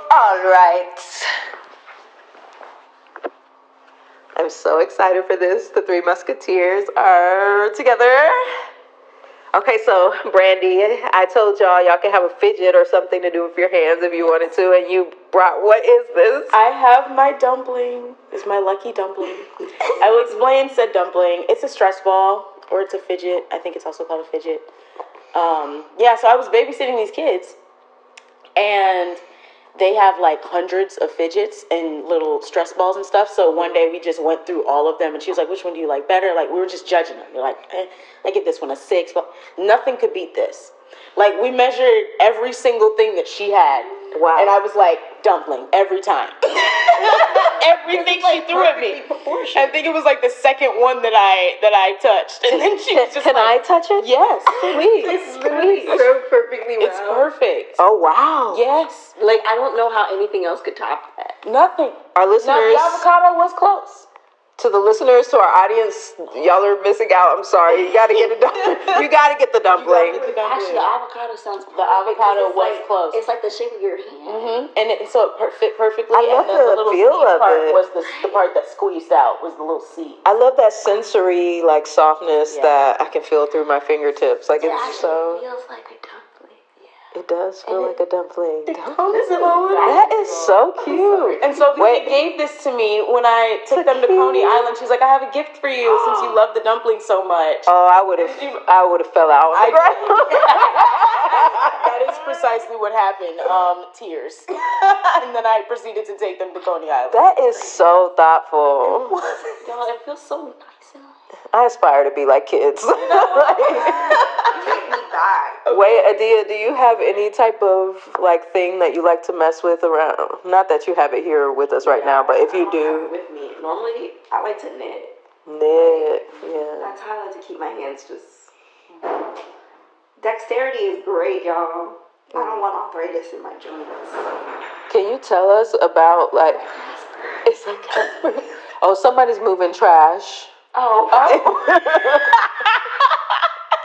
All right. I'm so excited for this. The Three Musketeers are together. Okay, so Brandi, I told y'all can have a fidget or something to do with your hands if you wanted to, and you brought, what is this? I have my dumpling. It's my lucky dumpling. I will explain said dumpling. It's a stress ball, or it's a fidget. I think it's also called a fidget. So I was babysitting these kids, and they have like hundreds of fidgets and little stress balls and stuff. So one day we just went through all of them, and she was like, which one do you like better? Like, we were just judging them. We're like, I give this one a 6, but nothing could beat this. Like, we measured every single thing that she had. Wow. And I was like, dumpling every time. Everything she threw at me. I think it was like the second one that I touched. And then she was just Can I touch it? Yes, please. It's literally so perfectly round. It's perfect. Oh, wow. Yes. Like, I don't know how anything else could top that. Nothing. Our Now, listeners, the avocado was close. to the listeners, to our audience, y'all are missing out. I'm sorry. You got to get a dumpling. You got to get the dumpling. Actually, the avocado sounds perfect. The avocado It's was like, close. It's like the shape of your hand. And so it fit perfectly. I love and the little feel seed of part it. was the part that squeezed out was the little seed. I love that sensory, like, softness that I can feel through my fingertips. Like, It it's actually so... feels like a dumpling. It does feel like a dumpling. That That is so cute. And so they gave this to me when I took them to Coney Island. She's like, I have a gift for you since you love the dumpling so much. Oh, I would have fell out on the ground. That is precisely what happened. Tears. And then I proceeded to take them to Coney Island. That is so thoughtful. Y'all, it feels so nice. I aspire to be like kids. Take me back. Wait, Adia, do you have any type of like thing that you like to mess with around? Not that you have it here with us right now, but if you do, With me. Normally, I like to knit. knit. Yeah. That's how I like to keep my hands just... Dexterity is great, y'all. I don't want arthritis in my joints. Can you tell us about like? It's like Casper. Oh, somebody's moving trash. Oh.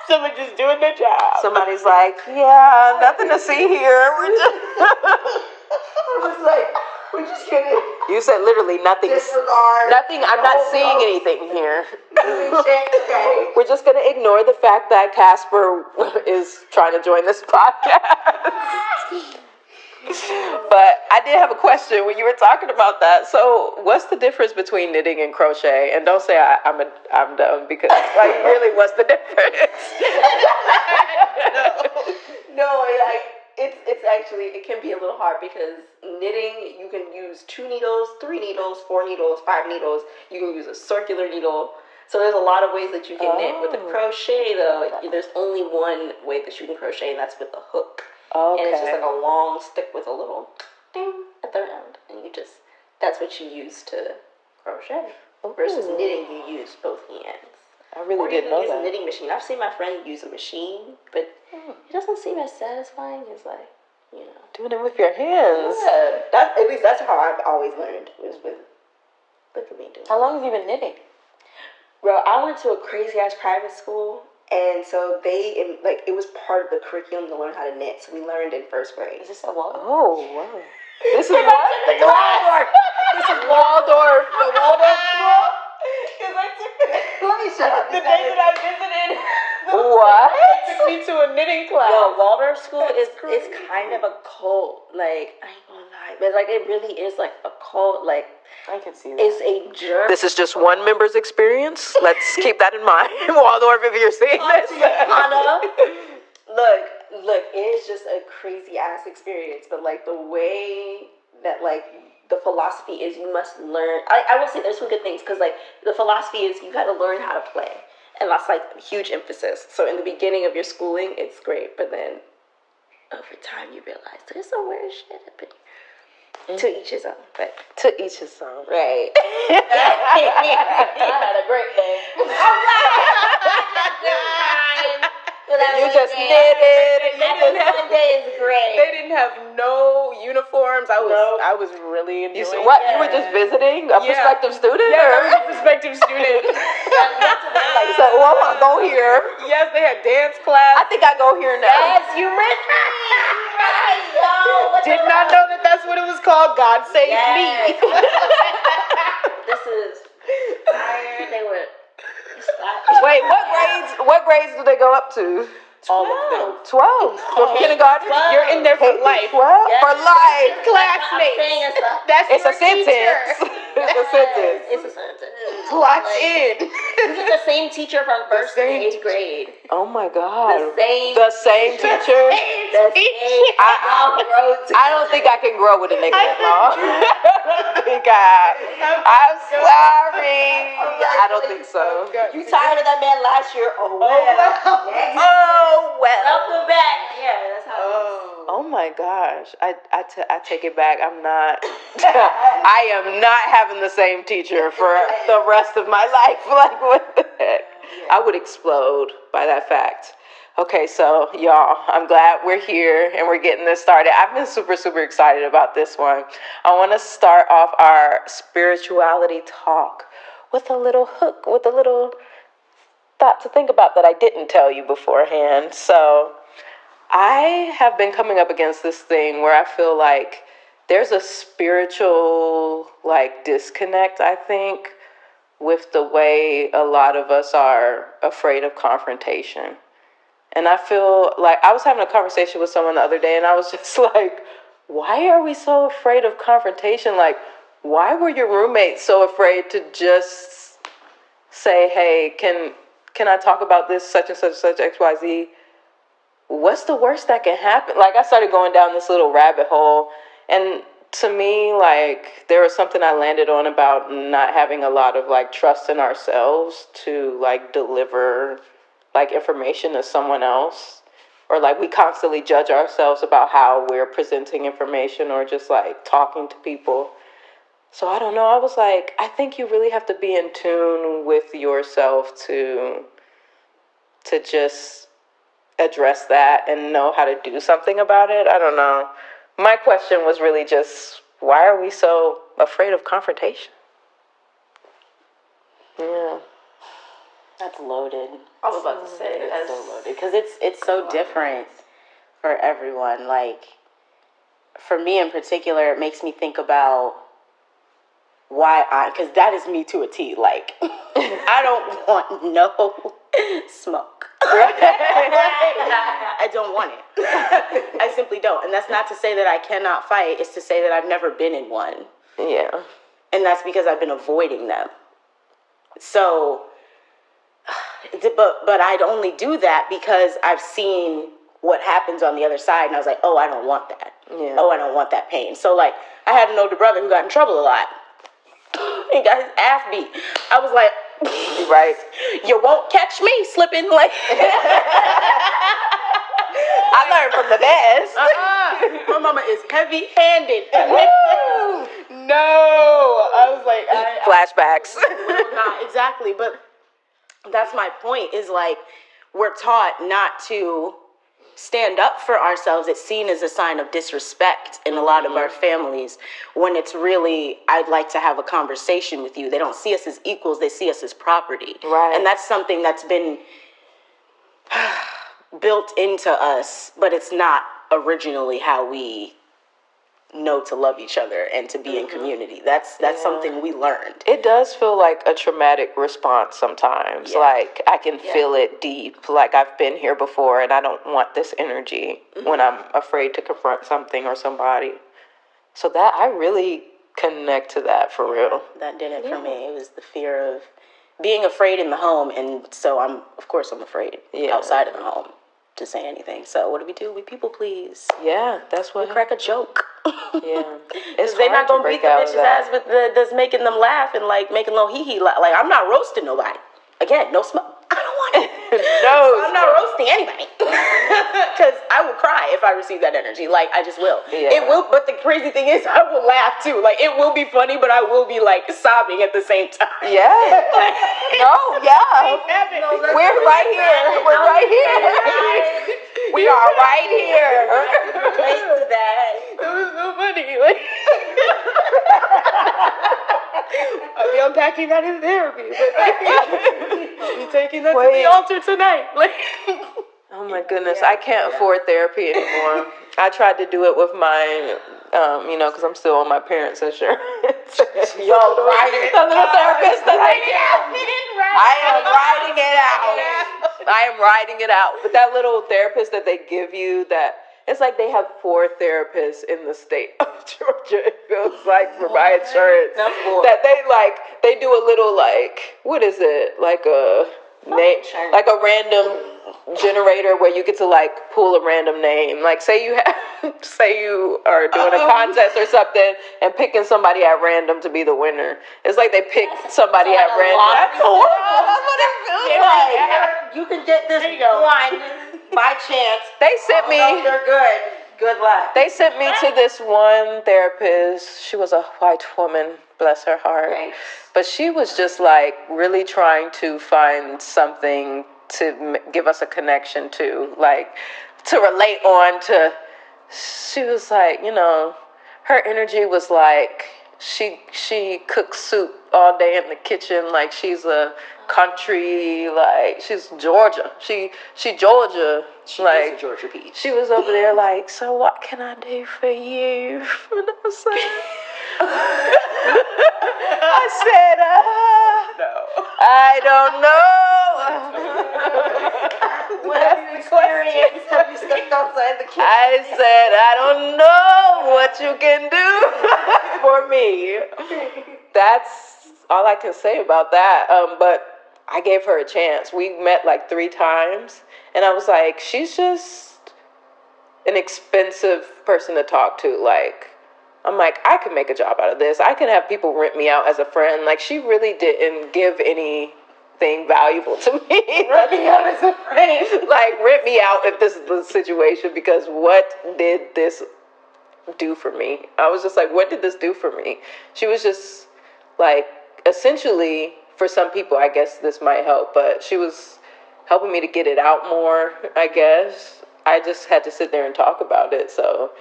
Someone just doing their job. Somebody's like, yeah, nothing to see here. We're just. I was like, we're just gonna You said literally nothing. disregard. Nothing. I'm not seeing anything here. Okay. We're just gonna ignore the fact that Casper is trying to join this podcast. But I did have a question when you were talking about that. So, what's the difference between knitting and crochet? And don't say I'm dumb, because like really, what's the difference? No, like it's actually, it can be a little hard because knitting, you can use 2 needles, 3 needles, 4 needles, 5 needles. You can use a circular needle. So there's a lot of ways that you can knit. With the crochet, though, there's only one way that you can crochet, and that's with the hook. Okay. And it's just like a long stick with a little ding at the end, and that's what you use to crochet. Versus knitting, you use both hands. I really didn't know use that. a knitting machine. I've seen my friend use a machine, but it doesn't seem as satisfying as Doing it with your hands. Yeah, at least that's how I've always learned. Was with look at me doing. How long have you been knitting? Bro, I went to a crazy ass private school, and so it was part of the curriculum to learn how to knit. So we learned in 1st grade. Is this a Waldorf? Oh wow. This is what? Waldorf. This is Waldorf. The Waldorf school. Because I took Let me shut up. the day that I visited. What? They took me to a knitting class. Yo, Waldorf school is kind of a cult. Like, I ain't gonna lie, but like it really is like a cult. Like, I can see that. it's a jerk. This is just one member's experience. Let's keep that in mind, Waldorf. If you're seeing this, Anna, look, it is just a crazy ass experience. But like the way that like the philosophy is, you must learn. I will say there's some good things, because like the philosophy is you got to learn how to play, and that's like a huge emphasis. So in the beginning of your schooling, it's great, but then over time you realize there's some weird shit up in here. To each his own, but to each his own. right. I had a great day. You just knitted. One day is great. They didn't have no uniforms. I was really enjoying. You were just visiting a prospective student? Yes, I was a prospective student. Like, so, I want to go here. Yes, they had dance class. I think I go here now. Yes, you with me. Right, yo. Did not know that that's what it was called. God save me. This is fire. They were. Wait, what grades do they go up to? All of them. 12. From kindergarten? 12. You're in there for life. 12? Yes. For life. Classmates. It's a sentence. It's a sentence. It's a sentence. Locked in. You get the same teacher from first to 8th grade. Oh my God. The same teacher? The same. I don't think I can grow with a nigga that long. I'm sorry. I don't think so. You tired of that man last year? Oh well. Oh well. Welcome back. Yeah, that's how it is. Oh my gosh. I take it back. I'm not. I am not having the same teacher for the rest of my life. Like, what the heck? I would explode by that fact. Okay, so y'all, I'm glad we're here and we're getting this started. I've been super, super excited about this one. I want to start off our spirituality talk with a little hook, with a little thought to think about that I didn't tell you beforehand. So I have been coming up against this thing where I feel like there's a spiritual disconnect, I think, with the way a lot of us are afraid of confrontation. And I feel like I was having a conversation with someone the other day and I was just like, why are we so afraid of confrontation? Like, why were your roommates so afraid to just say, hey, can I talk about this such and such XYZ? What's the worst that can happen? Like, I started going down this little rabbit hole, and to me, like, there was something I landed on about not having a lot of trust in ourselves to deliver information to someone else, or we constantly judge ourselves about how we're presenting information or just talking to people. So I don't know, I was like, I think you really have to be in tune with yourself to just address that and know how to do something about it. I don't know. My question was really just, why are we so afraid of confrontation? Yeah. That's loaded. I was about to say That's so loaded because it's so different for everyone. Like, for me in particular, it makes me think about because that is me to a T. Like, I don't want no smoke. I don't want it. I simply don't. And that's not to say that I cannot fight. It's to say that I've never been in one. Yeah. And that's because I've been avoiding them. So, but I'd only do that because I've seen what happens on the other side. And I was like, oh, I don't want that. Yeah. Oh, I don't want that pain. So, I had an older brother who got in trouble a lot. He got his ass beat. I was like, right. You won't catch me slipping. I learned from the best. My mama is heavy-handed. No. I was like, flashbacks. Not exactly, but that's my point. Is we're taught not to stand up for ourselves. It's seen as a sign of disrespect in a lot of our families, when it's really, I'd like to have a conversation with you. They don't see us as equals, they see us as property. Right. And that's something that's been built into us, but it's not originally how we know to love each other and to be in community. That's something we learned. It does feel like a traumatic response sometimes. Yeah. I can feel it deep. I've been here before and I don't want this energy when I'm afraid to confront something or somebody. So that, I really connect to that for real. That did it for me. It was the fear of being afraid in the home, and so I'm afraid outside of the home to say anything. So what do? We people please. Yeah, that's what. We crack a joke. Yeah, Because they're not gonna beat the bitch's ass with that's making them laugh and making little hee hee. I'm not roasting nobody. Again, no smoke. I don't want it. knows. I'm not roasting anybody. Because I will cry if I receive that energy. Like, I just will. Yeah. It will, but the crazy thing is, I will laugh too. Like, it will be funny, but I will be like sobbing at the same time. Yeah. No, yeah. We're right here. We're right here. We are right here. Relate to that. It was so funny. Like, I'll be unpacking that in therapy. But I'll be taking that to the altar tonight. Like, oh my goodness, I can't afford therapy anymore. I tried to do it with mine, because I'm still on my parents' insurance. y'all writing The little therapist that I am writing it out. I am writing it out. But that little therapist that they give you, it's like they have 4 therapists in the state of Georgia. It feels like for my insurance that they do a little what is it? Like a name, like a random generator where you get to pull a random name. Like say you are doing a contest or something and picking somebody at random to be the winner. It's like they pick somebody at random. That's horrible. That's what it feels like. You can get this one by chance. They sent me. No, they're good. Good luck. They sent me to this one therapist. She was a white woman, bless her heart. Right. But she was just really trying to find something to give us a connection to, to relate on to. She was her energy was she cooks soup all day in the kitchen, she's a country, she's Georgia. She Georgia. She is a Georgia peach. She was over there so what can I do for you? And I was I said, no. I don't know. What have you experienced? Have you stepped outside the kitchen? I said, I don't know what you can do for me. That's all I can say about that. But I gave her a chance. We met 3 times, and I was like, she's just an expensive person to talk to. I'm like, I could make a job out of this. I can have people rent me out as a friend. She really didn't give anything valuable to me. rent me out as a friend. Rent me out if this is the situation, because what did this do for me? I was just what did this do for me? She was just essentially, for some people, I guess this might help, but she was helping me to get it out more, I guess. I just had to sit there and talk about it, so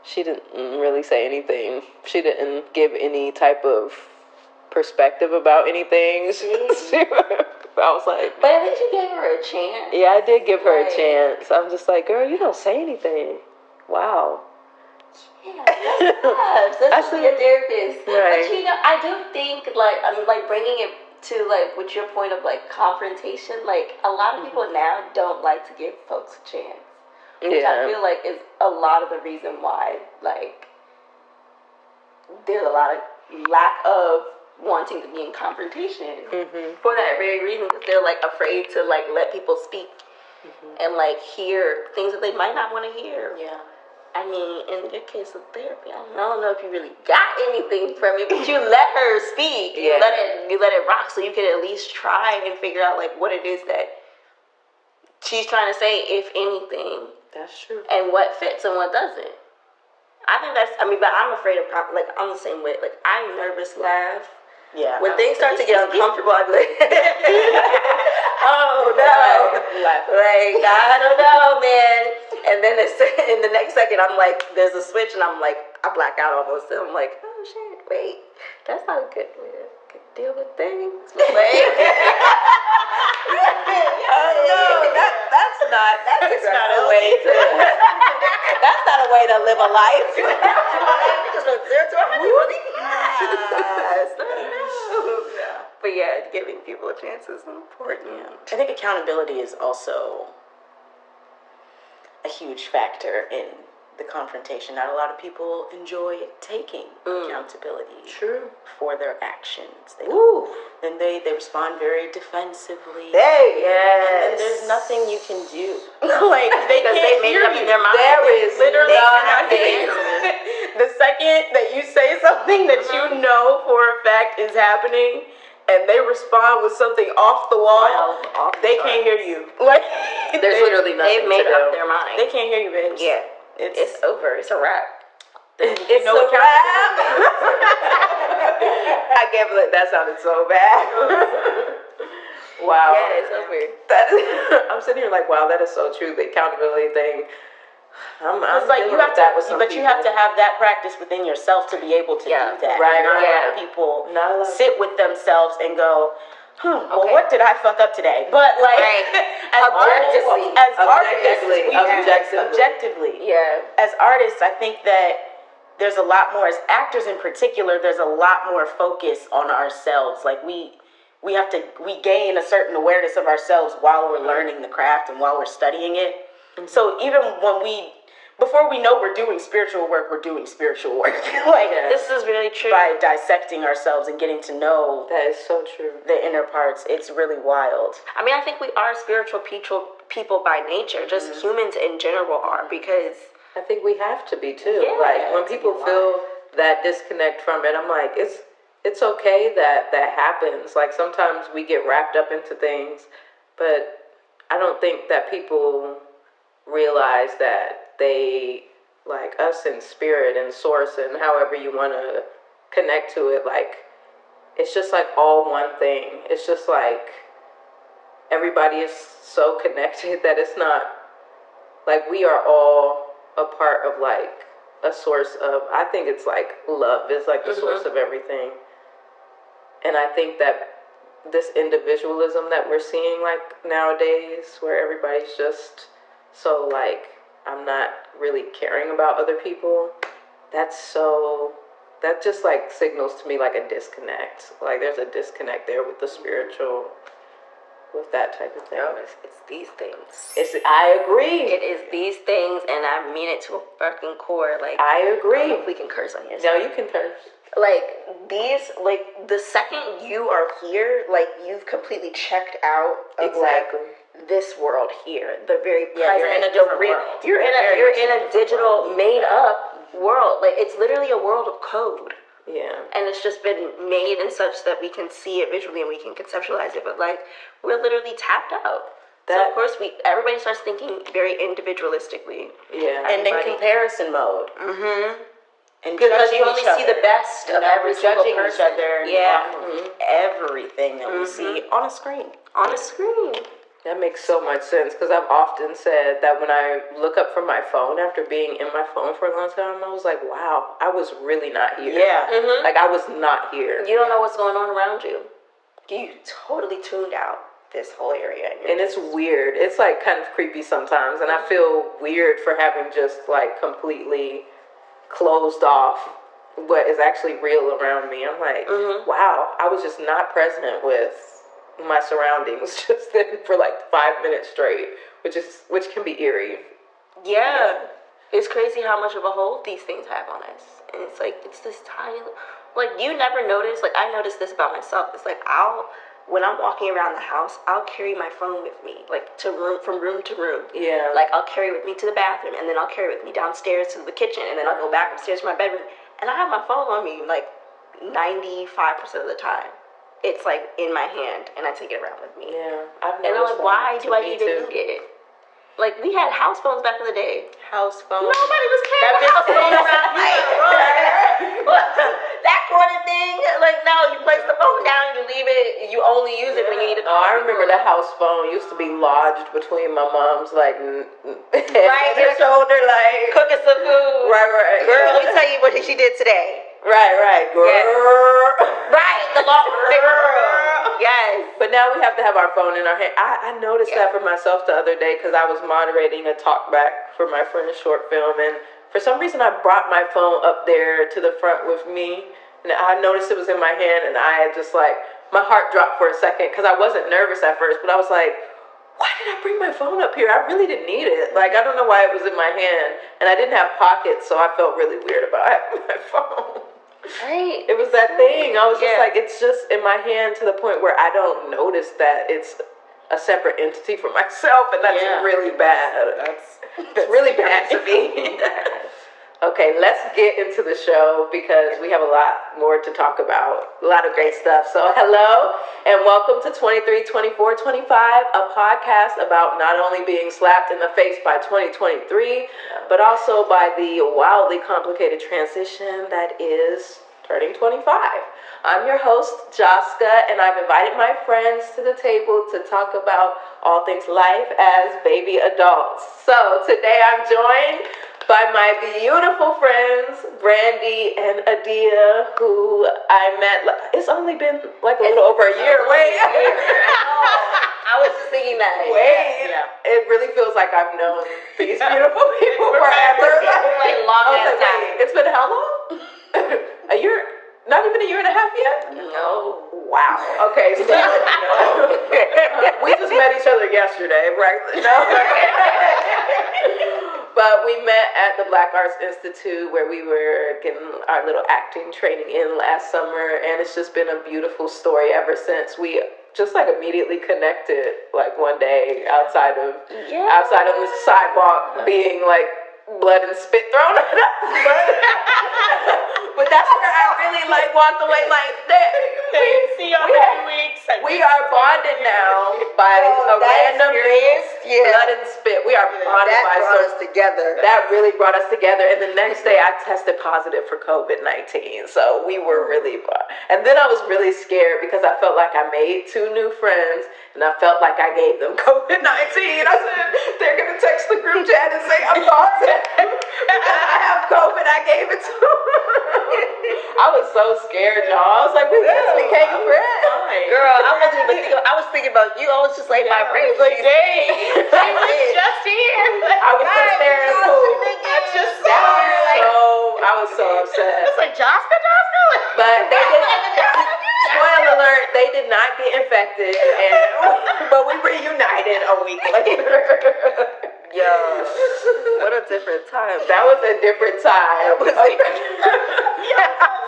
she didn't really say anything. She didn't give any type of perspective about anything. I was like... But at least you gave her a chance. Yeah, I did give her a chance. I'm just girl, you don't say anything. Wow. Yeah, that's be a therapist. Right. But I do think bringing it to with your point of confrontation, a lot of people now don't like to give folks a chance. Which I feel is a lot of the reason why there's a lot of lack of wanting to be in confrontation for that very reason, because they're afraid to let people speak and hear things that they might not want to hear. Yeah. I mean, in your case of therapy, I don't know if you really got anything from it, but you let her speak. You let it rock, so you can at least try and figure out what it is that she's trying to say, if anything. That's true. And what fits and what doesn't. I think but I'm afraid of I'm the same way. I nervous laugh. Yeah. When things start to get uncomfortable, I'd be like, oh no. I don't know, man. And then in the next second, I'm there's a switch, and I'm I black out almost. And I'm oh shit, wait, that's not a good way to deal with things. No, that's not a way to. That's not a way to live a life. But yeah, giving people a chance is important. Yeah. I think accountability is also a huge factor in the confrontation. Not a lot of people enjoy taking accountability for their actions. They and they respond very defensively. And there's nothing you can do. They can't hear you. There is literally nothing. The second that you say something that you know for a fact is happening, and they respond with something off the wall, they can't hear you. Like, There's literally nothing They've made to up do. their mind. they can't hear you, bitch. Yeah. It's over. It's a wrap. it's No a wrap. I can't believe that sounded so bad. Wow. Yeah, it's over. That is, I'm sitting here like, wow, that is so true. The accountability thing. I'm It's like you dealing have with that with to, some but you have to people. have that practice within yourself to be able to do that. Right, Not a lot of yeah. people Not a lot of- sit with themselves and go, well, Okay. what did I fuck up today? But like, Right. as Objectively. objectively, Yeah. as artists, I think that there's a lot more, as actors in particular, there's a lot more focus on ourselves. Like we gain a certain awareness of ourselves while we're learning the craft and while we're studying it. So even before we know we're doing spiritual work, we're doing spiritual work. Like, This is really true. by dissecting ourselves and getting to know That is so true. the inner parts, it's really wild. I mean, I think we are spiritual people by nature. Just humans in general are, because I think we have to be too. Yeah, like when to be people feel that disconnect from it, I'm like, it's okay that happens. Like sometimes we get wrapped up into things, but I don't think that people realize that they, like us in spirit and source and however you want to connect to it, like it's just like all one thing. It's just like everybody is so connected that it's not like we are all a part of like a source of, I think it's like love is like the source of everything. And I think that this individualism that we're seeing like nowadays, where everybody's just so like, I'm not really caring about other people, that just like signals to me like a disconnect. Like there's a disconnect there with the spiritual, with that type of thing. it's these things. I agree. It is these things, and I mean it to a fucking core. Like, I I don't agree. know if we can curse on here. No, you can curse. Like these, like the second you are here, like you've completely checked out of Exactly. like this world here, the very Yeah, present. you're in a the different real, world. You're in a digital made up world. Like it's literally a world of code. Yeah. And it's just been made in such that we can see it visually and we can conceptualize it. But like we're literally tapped out. So of course everybody starts thinking very individualistically. Yeah. And in Everybody. comparison mode. And Because judging you only each see the other. best of every we're single judging person. each other Yeah. off of everything that we see on a screen. On a screen. That makes so much sense because I've often said that when I look up from my phone after being in my phone for a long time, I was like, wow, I was really not here. Yeah. Like I was not here. You don't know what's going on around you. You totally tuned out this whole area. And it's weird. It's like kind of creepy sometimes. And I feel weird for having just like completely closed off what is actually real around me. I'm like, wow, I was just not present with my surroundings just then for like 5 minutes straight, which can be eerie. Yeah. It's crazy how much of a hold these things have on us. And it's like, it's this tiny, like you never notice, like I noticed this about myself. It's like when I'm walking around the house, I'll carry my phone with me, like from room to room. Yeah. Like I'll carry it with me to the bathroom, and then I'll carry it with me downstairs to the kitchen, and then I'll go back upstairs to my bedroom. And I have my phone on me like 95% of the time. It's like in my hand, and I take it around with me. Yeah. I've And I'm like, noticed that. why do I Me even too. need it? Like we had house phones back in the day. House phone. Nobody was carrying That a bitch house phone is- around that corner thing. Like no, you place the phone down, you leave it. You only use it when you need to Oh, I remember the house phone used to be lodged between my mom's like head Right, and her shoulder, like cooking some food. right, Girl, let me tell you what she did today. right, girl. Right, the long girl. Yes. But now we have to have our phone in our hand. I noticed that for myself the other day because I was moderating a talk back for my friend's short film, and for some reason I brought my phone up there to the front with me, and I noticed it was in my hand, and I had just like, my heart dropped for a second because I wasn't nervous at first, but I was like, why did I bring my phone up here? I really didn't need it. Like, I don't know why it was in my hand, and I didn't have pockets, so I felt really weird about having my phone. Right. It was that thing. I was just Yeah. like, it's just in my hand to the point where I don't notice that it's a separate entity for myself, and that's really bad. It's really bad to me. Okay, let's get into the show because we have a lot more to talk about. A lot of great stuff. So, hello and welcome to 23, 24, 25, a podcast about not only being slapped in the face by 2023, but also by the wildly complicated transition that is turning 25. I'm your host, Josca, and I've invited my friends to the table to talk about all things life as baby adults. So, today I'm joined by my beautiful friends, Brandi and Adia, who I met, it's only been like a little over a year. Wait. I was just thinking that. Wait. Yeah. It really feels like I've known these beautiful people forever. Like long ass time. It's been how long? A year? Not even a year and a half yet? No. Wow. Okay. So we just met each other yesterday, right? No. But we met at the Black Arts Institute where we were getting our little acting training in last summer, and it's just been a beautiful story ever since. We just like immediately connected like one day outside of the sidewalk, being like blood and spit thrown at us. But that's where I really like walked away like that. We are bonded now by a random blood and spit. We are bonded by us together. That really brought us together. And the next day I tested positive for COVID-19. So we were really and then I was really scared because I felt like I made 2 new friends and I felt like I gave them COVID-19. I said, they're gonna text the group chat and say I'm positive. I have COVID, I gave it to them. I was so scared, y'all. I was like, we just became friends. Girl, I wasn't even thinking. I was thinking about you. I was just like, my brain was like, dang, she was just here. I was just there in pool. I was so upset. It's like Josca. But they didn't. Spoiler alert: they did not get infected, but we reunited a week later. Yo, what a different time. That was a different time.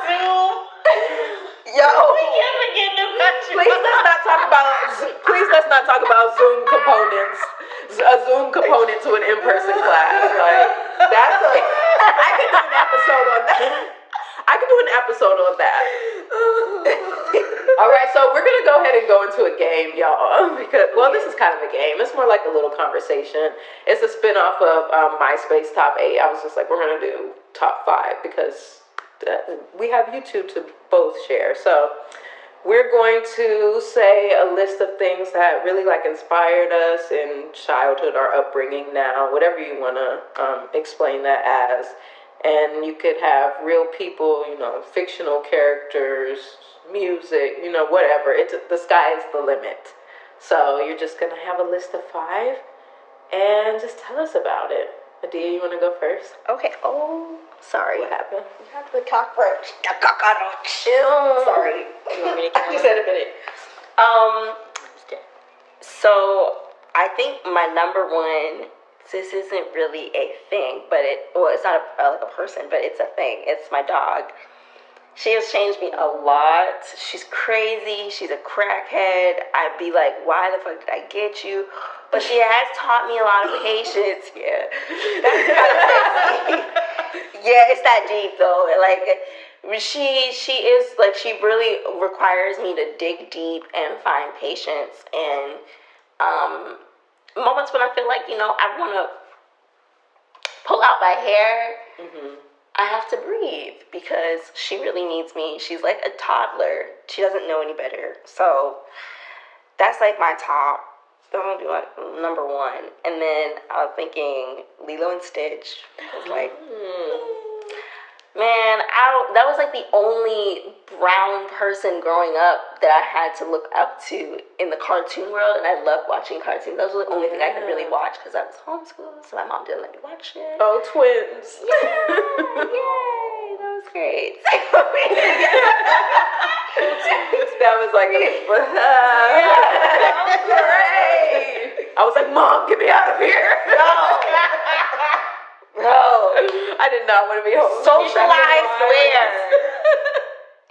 Zoom. Yo, please let's not talk about Zoom components. A Zoom component to an in-person class. Like that's I could do an episode on that. All right, so we're gonna go ahead and go into a game, y'all. Because this is kind of a game. It's more like a little conversation. It's a spinoff of MySpace Top 8. I was just like, we're gonna do Top 5 because we have YouTube to both share. So we're going to say a list of things that really like inspired us in childhood or upbringing now, whatever you want to explain that as. And you could have real people, fictional characters, music, whatever. The sky is the limit. So you're just going to have a list of 5 and just tell us about it. Adia, you want to go first? okay. Oh, sorry. What happened? You have the cockroach. The cockroach. Sorry. You want me to Just in a minute. So I think my number one. This isn't really a thing, but it's not like a person, but it's a thing. It's my dog. She has changed me a lot. She's crazy. She's a crackhead. I'd be like, why the fuck did I get you? But she has taught me a lot of patience. Yeah. That's kind of crazy. Yeah, it's that deep though. Like, she is like, she really requires me to dig deep and find patience and, moments when I feel like, I want to pull out my hair, I have to breathe because she really needs me. She's like a toddler. She doesn't know any better. So that's like my top. I'm going to do like number 1. And then I was thinking Lilo and Stitch. I was like, man, that was like the only brown person growing up that I had to look up to in the cartoon world, and I loved watching cartoons. That was the only thing I could really watch because I was homeschooled, so my mom didn't let me watch it. Oh, twins. Yeah, yay, that was great. That was like that was great. I was like, Mom, get me out of here. No, I did not want to be home. Socialized where?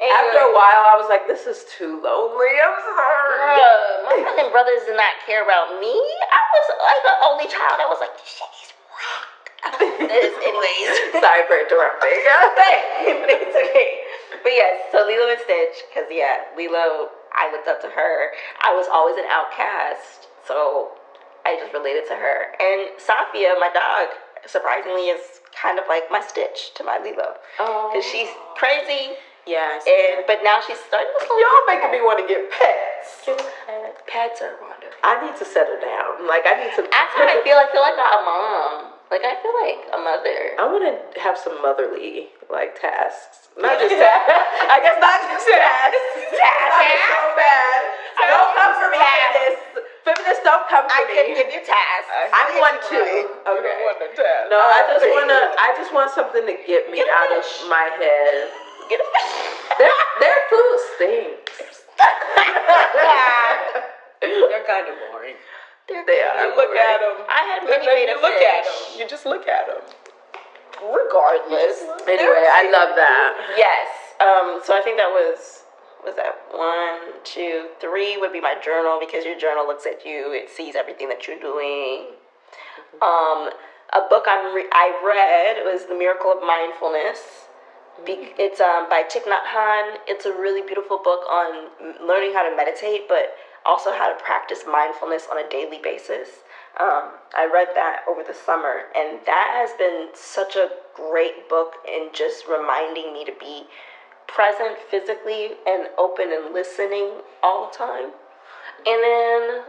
After a while, I was like, this is too lonely. I'm sorry. My fucking brothers did not care about me. I was like the only child that was like, this shit is whack. I Anyways. Sorry for interrupting. But it's okay. But yes, so Lilo and Stitch, because Lilo, I looked up to her. I was always an outcast, so I just related to her. And Safia, my dog, surprisingly, is kind of like my Stitch to my Lilo. Oh. Because she's crazy. Yeah. But now she's starting to slow Y'all down. making me want to get pets. Pets are wonderful. I need to settle down. Like, I need to. That's how I feel. I feel like a mom. Like, I feel like a mother. I want to have some motherly, like, tasks. Not just tasks. I guess not just tasks. Tasks. So bad. Don't come for me, feminists. Feminists, don't come for I me. can give you tasks. I want to. Okay. No, I just want something to get me Get a out of fish. my head. Get a fish. Their food stinks. They're kind of boring. They are. You look at them. I had and really then made you a look at fish. them. You just look at them. Regardless. Anyway, I love that. Yes. So I think that was that 1, 2, 3 would be my journal, because your journal looks at you. It sees everything that you're doing. A book I read was The Miracle of Mindfulness. It's by Thich Nhat Hanh. It's a really beautiful book on learning how to meditate, but also how to practice mindfulness on a daily basis. I read that over the summer, and that has been such a great book in just reminding me to be present physically and open and listening all the time. And then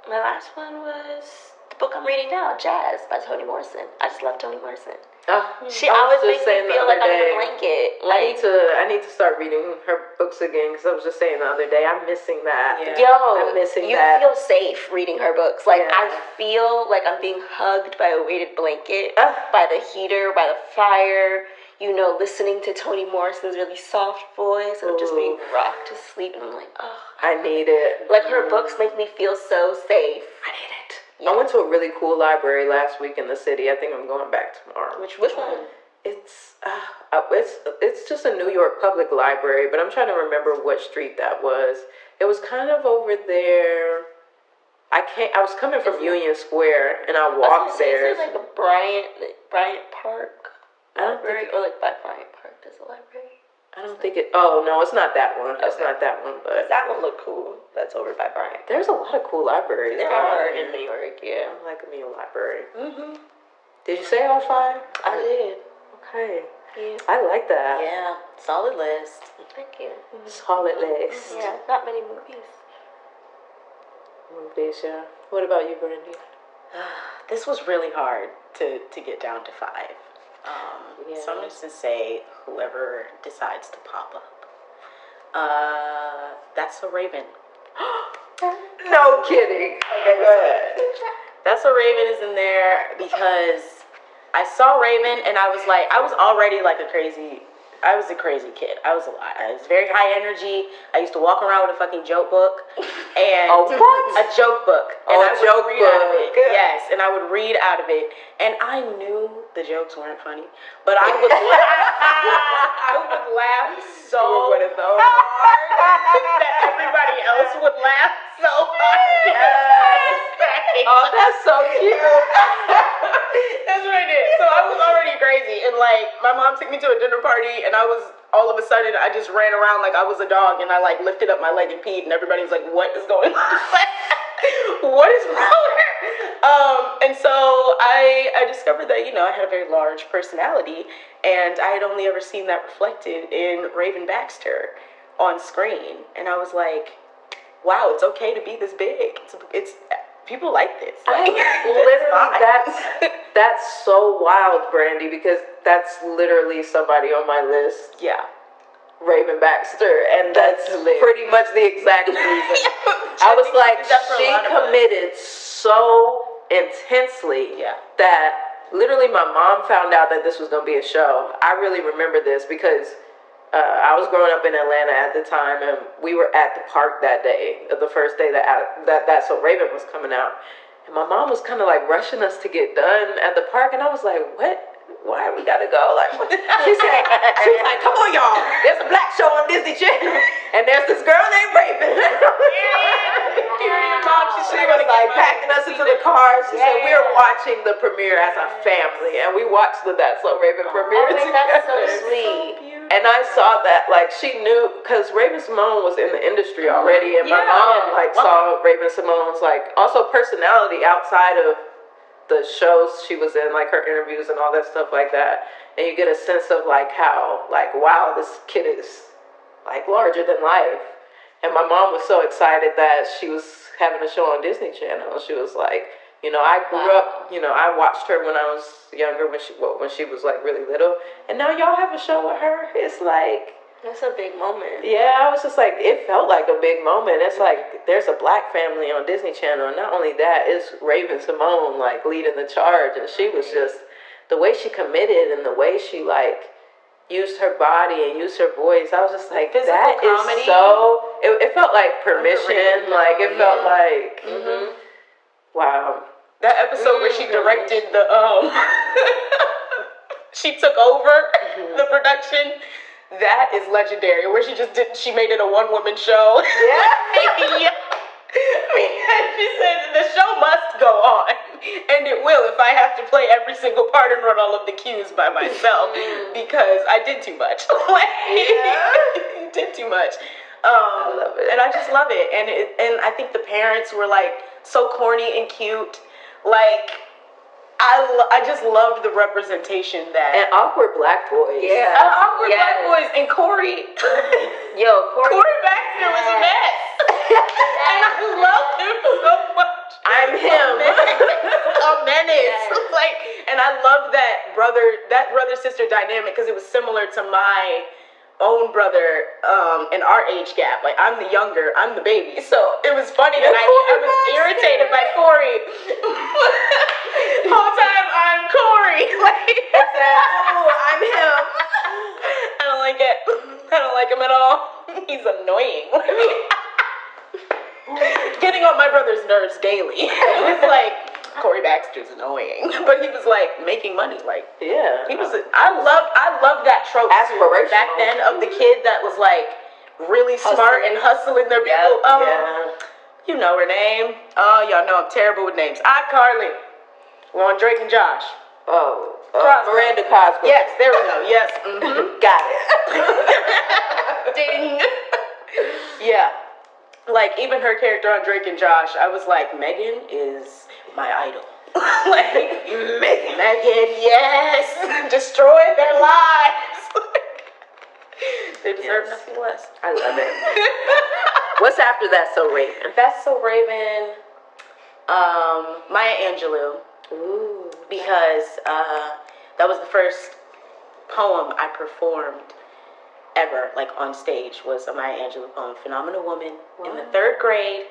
my last one was the book I'm reading now, Jazz by Toni Morrison. I just love Toni Morrison. She always makes me feel like I'm in a blanket. I need to start reading her books again, because I was just saying the other day, I'm missing that. Yo, I'm missing you that. feel safe reading her books. Like, Yeah. I feel like I'm being hugged by a weighted blanket, by the heater, by the fire, listening to Toni Morrison's really soft voice, and just being rocked to sleep. And I'm like, oh. I need it. Like, her books make me feel so safe. I need it. Yeah. I went to a really cool library last week in the city. I think I'm going back tomorrow. Which one? It's just a New York public library, but I'm trying to remember what street that was. It was kind of over there. I was coming from Union Square, and I walked there. Is it like a Bryant Park I don't library, think. or like by Bryant Park there's a library? I don't think it. Oh no, it's not that one. It's Okay. not that one. But That one looked cool. That's over by Bryant. there's a lot of cool libraries. There are in New York, yeah. I like me a library. Mm-hmm. Did you say all 5? I did. Okay. Yeah. I like that. Yeah. Solid list. Thank you. Solid list. Yeah, not many movies. Movies, yeah. What about you, Brandi? This was really hard to get down to 5. So I'm just gonna say whoever decides to pop up. That's a Raven. No kidding. Okay, go ahead. That's a Raven is in there because I saw Raven and I was already like I was a crazy kid. I was very high energy. I used to walk around with a fucking joke book and a joke book. And I would read out of it. Yes, and I would read out of it. And I knew the jokes weren't funny, but I would laugh so hard that everybody else would laugh so hard. Oh, that's so cute. That's what I did. So I was already crazy, and like my mom took me to a dinner party, and I was all of a sudden I just ran around like I was a dog, and I like lifted up my leg and peed, and everybody was like, "What is going on? What is wrong with her?" And so I discovered that I had a very large personality, and I had only ever seen that reflected in Raven Baxter on screen, and I was like, "Wow, it's okay to be this big. It's people like this." Like, That's so wild, Brandi, because that's literally somebody on my list. yeah. Raven Baxter, and that's pretty much the exact reason. I was like, she committed so intensely that literally my mom found out that this was going to be a show. I really remember this because I was growing up in Atlanta at the time, and we were at the park that day, the first day that So Raven was coming out. And my mom was kind of like rushing us to get done at the park, and I was like, what? Why we gotta go? Like, she was like, come on, y'all. There's a black show on Disney Channel, and there's this girl named Raven. She was like packing us into the car. She said, we are Yeah. watching the premiere as a family. And we watched the That's So Raven premiere Oh, together. that's so sweet. And I saw that, like, she knew, because Raven Simone was in the industry already, and my Yeah. mom, like, saw Raven Simone's, like, also personality outside of the shows she was in, like, her interviews and all that stuff like that. And you get a sense of, like, how, like, wow, this kid is, like, larger than life. And my mom was so excited that she was having a show on Disney Channel. She was like, you know, I grew up, you know, I watched her when I was younger, when she was like really little. And now y'all have a show with her. It's like, That's a big moment. yeah, I was just like, it felt like a big moment. It's like, there's a black family on Disney Channel. And not only that, it's Raven Simone like leading the charge. And she was just, the way she committed and the way she like used her body and used her voice. I was just like, Physical that comedy. is so, it felt like permission. Underrated. Like, it felt like, Mm-hmm. wow. That episode where she directed the she took over the production. That is legendary. Where she made it a one-woman show. Yeah. Yeah. She said the show must go on, and it will if I have to play every single part and run all of the cues by myself because I did too much. You did too much. I love it. And I just love it. And I think the parents were like so corny and cute. Like I just loved the representation that And awkward black boys. Yeah. awkward Yes. black boys and Corey. Yo, Corey Baxter was a mess. And I loved him so much. I'm him. A menace. Yes. Like, and I loved that brother sister dynamic because it was similar to my own brother and our age gap. Like, I'm the younger, I'm the baby. So it was funny that I was irritated by Corey. Whole time I'm Corey. Like, I'm him. I don't like it. I don't like him at all. He's annoying. Getting on my brother's nerves daily. It was like, Corey Baxter's annoying. But he was like making money. Like, Yeah. he was. I love that trope. Aspirational. Back then of the kid that was like really smart and hustling their people. Yeah. You know her name. Oh, y'all know I'm terrible with names. iCarly. We're on Drake and Josh. Cosgrove. Miranda Cosgrove. Yes, there we go. Yes. Mm-hmm. Got it. Ding. Yeah. Like, even her character on Drake and Josh, I was like, Megan is my idol. Like, Megan, yes. Destroy their lives. They deserve Yes. nothing less. I love it. What's after that, So Raven? That's So Raven. Maya Angelou. Ooh. Because that was the first poem I performed ever, like on stage, was a Maya Angelou poem, Phenomenal Woman, in the 3rd grade.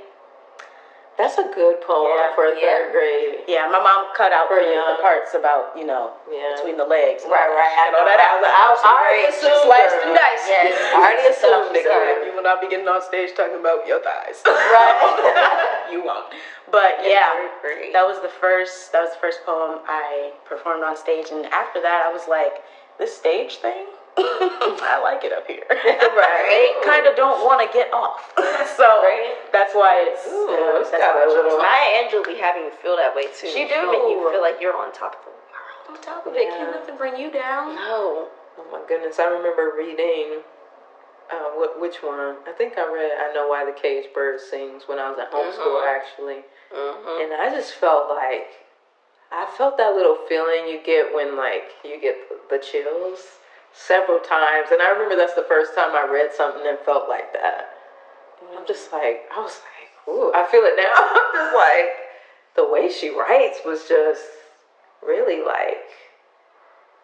That's a good poem for a 3rd grade. Yeah, my mom cut out For the young. parts about, between the legs. And Right. and I all that out. I already She assumed. sliced and diced. Yes. I already assumed it. Sorry, you will not be getting on stage talking about your thighs. Right. You won't. But yeah, Great. that was the first poem I performed on stage, and after that I was like, this stage thing, I like it up here. Right. Kind of don't want to get off. So that's why it's It's that's got why a I chose little- that. Maya Angelou be having you feel that way too. She do. Make you feel like you're on top of the world. On top of it, can't nothing bring you down. No. Oh my goodness, I remember reading, which one? I think I read I Know Why the Caged Bird Sings when I was at homeschool, actually. Mm-hmm. And I just felt like, I felt that little feeling you get when, like, you get the chills several times. And I remember that's the first time I read something and felt like that. And I'm just like, I was like, ooh, I feel it now. I'm just like, the way she writes was just really like,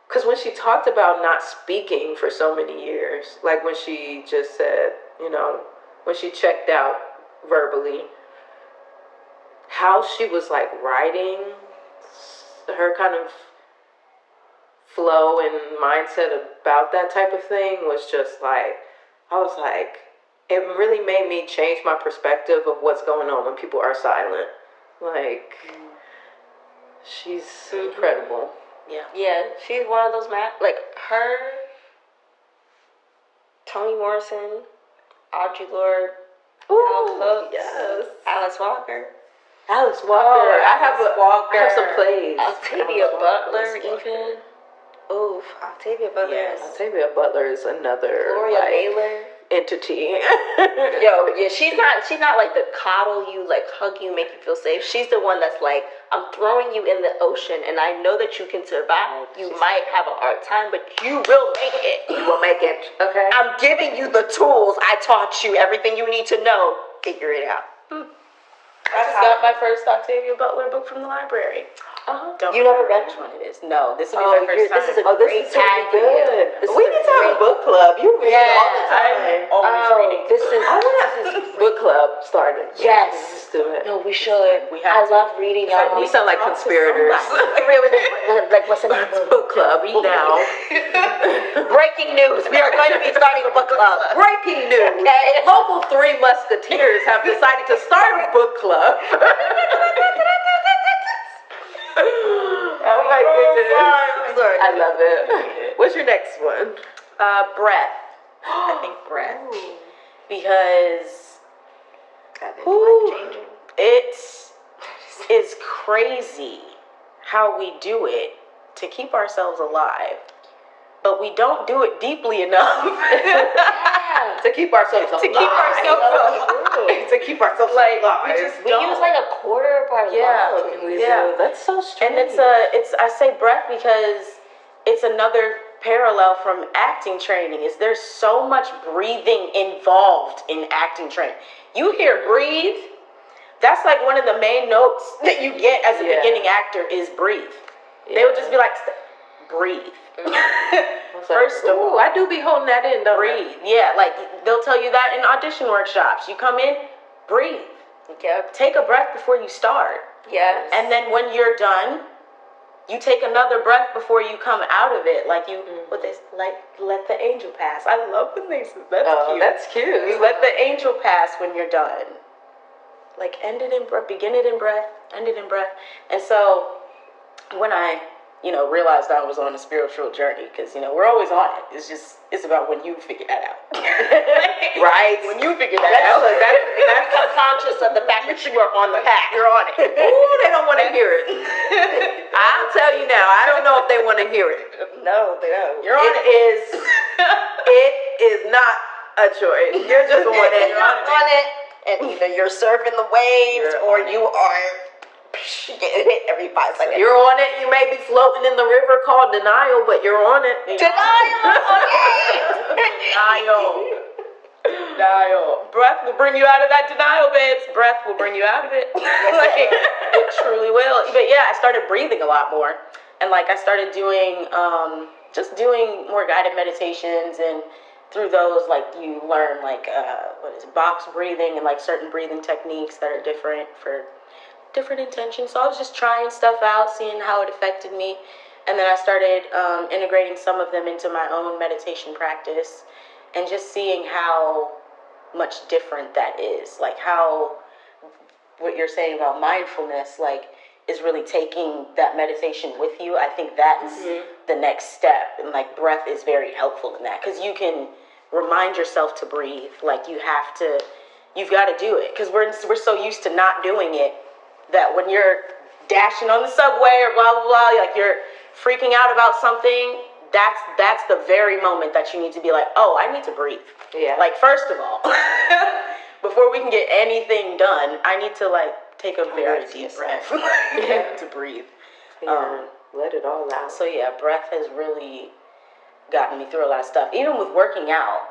because when she talked about not speaking for so many years, like when she just said, when she checked out verbally, how she was like writing, her kind of flow and mindset about that type of thing was just like, I was like, it really made me change my perspective of what's going on when people are silent. Like, she's incredible. Yeah, she's one of those like her, Toni Morrison, Audre Lorde, Ooh, Hooks, yes. Alice Walker. Alice Walker. I have some plays. Octavia Alice Butler, Walker. even. Oof, Octavia Butler. Yes, Octavia Butler is another Gloria Naylor. entity. Yo, yeah, she's not like the coddle you, like hug you, make you feel safe. She's the one that's like, I'm throwing you in the ocean, and I know that you can survive. You might have a hard time, but you will make it. You will make it. Okay. I'm giving you the tools. I taught you everything you need to know. Figure it out. I just got my first Octavia Butler book from the library. Don't You never remember read which one it is. No, this will be my first time. This is a this great is gonna time be for you. good. This We is need a to have a great- book club. You read Yeah, all the time. I'm always reading. This is I want to have this book club started. Yes. Let's do it. No, we should. We have I to. love reading. We sound like conspirators. Like what's in the Book club now. breaking news? We are going to be starting a book club. Breaking news. Okay. Local Three Musketeers have decided to start a book club. Oh my goodness. Sorry. I love it. What's your next one? Breath. I think breath. Because Life-changing. it is crazy how we do it to keep ourselves alive. But we don't do it deeply enough. To keep ourselves alive. To keep ourselves alive. To keep ourselves Like, alive. we just We don't. use like a quarter of our Yeah. lungs. Yeah. That's so strange. And I say breath because it's another parallel from acting training. Is there's so much breathing involved in acting training. You hear breathe, that's like one of the main notes that you get as a beginning actor is breathe. They would just be like, breathe. First of all, I do be holding that in, don't I? breathe. Yeah, like they'll tell you that in audition workshops. You come in, breathe. Yep. Take a breath before you start. Yes. And then when you're done, you take another breath before you come out of it. Like you, what they like, let the angel pass. I love when they say that's cute. That's cute. You let the angel pass when you're done. Like end it in breath, begin it in breath, end it in breath. And so when I, realized I was on a spiritual journey, because we're always on it. It's about when you figure that out. Right. When you figure that out. That's become conscious of the fact that you are on the path. You're on it. Ooh, they don't want to hear it. I'll tell you now. I don't know if they want to hear it. No, they don't. You're on it. It is not a choice. You're just on it. You're on it, and either you're surfing the waves You're or on you are getting hit every 5 seconds. You're on it. You may be floating in the river called denial, but you're on it. Denial. Breath will bring you out of that denial, babes. Breath will bring you out of it. Like, it truly will. But yeah, I started breathing a lot more. And I started doing, just doing more guided meditations. And through those, you learn, box breathing and, certain breathing techniques that are different for different intentions. So I was just trying stuff out, seeing how it affected me. And then I started integrating some of them into my own meditation practice and just seeing how much different that is. Like how what you're saying about mindfulness, is really taking that meditation with you. I think that's the next step. And breath is very helpful in that, because you can remind yourself to breathe. You've got to do it, because we're so used to not doing it that when you're dashing on the subway or blah, blah, blah, you're freaking out about something, that's the very moment that you need to be like, oh, I need to breathe. Yeah. First of all, before we can get anything done, I need to, take a very deep breath to breathe. Let it all out. So, yeah, breath has really gotten me through a lot of stuff, even with working out.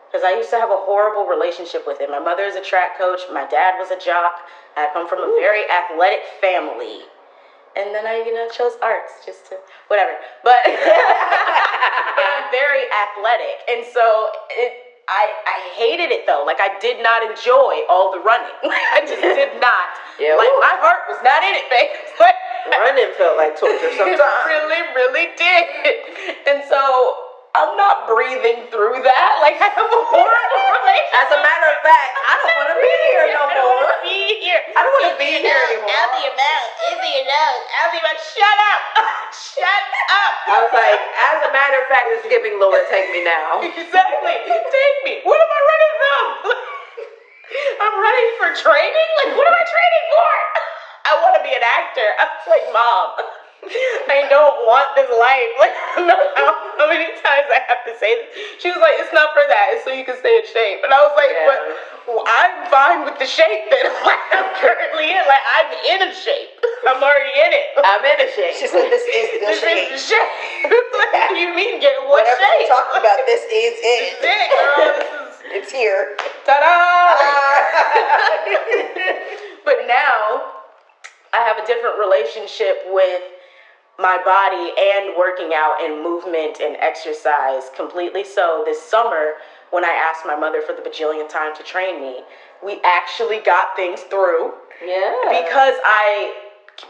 Because I used to have a horrible relationship with it. My mother is a track coach. My dad was a jock. I come from a very athletic family. And then I, chose arts just to, whatever. But I'm very athletic. And so I hated it, though. I did not enjoy all the running. I just did not. Yeah, my heart was not in it, babe. Running felt like torture sometimes. It really, really did. And so I'm not breathing through that. I have a horrible relationship. As a matter of fact, I don't want to be here no more. I don't want to be here. I don't want to be here anymore. Out of your mouth. Shut up. Shut up. I was like, as a matter of fact, it's giving Lord, take me now. Exactly. Take me. What am I running from? I'm running for training? What am I training for? I want to be an actor. I was like, Mom, I don't want this life. Like, I don't know how many times I have to say this. She was like, it's not for that. It's so you can stay in shape. And I was like, but I'm fine with the shape that I'm currently in. Like, I'm in a shape. I'm already in it. I'm in a shape. She said, "This is the This shape." is the shape. Like, what do you mean, get what Whatever shape? you're talking about, this is it. It's it, girl. This is It's here. ta-da! But now, I have a different relationship with my body and working out and movement and exercise completely. So this summer, when I asked my mother for the bajillion time to train me, we actually got things through because I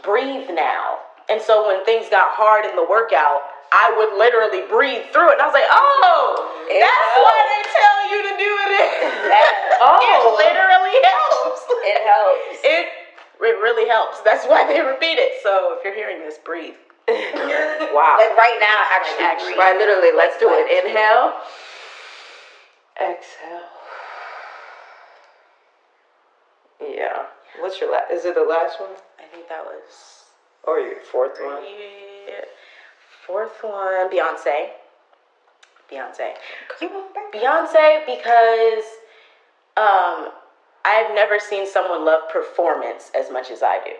breathe now. And so when things got hard in the workout, I would literally breathe through it. And I was like, that's why they tell you to do it. It literally helps. It helps. It really helps. That's why they repeat it. So if you're hearing this, breathe. Wow. Like right now, actually. Right, literally. Let's do it. Inhale. Exhale. Yeah. What's your last? Is it the last one? I think that was Or your fourth one? fourth one. Beyonce. Beyonce, because I've never seen someone love performance as much as I do.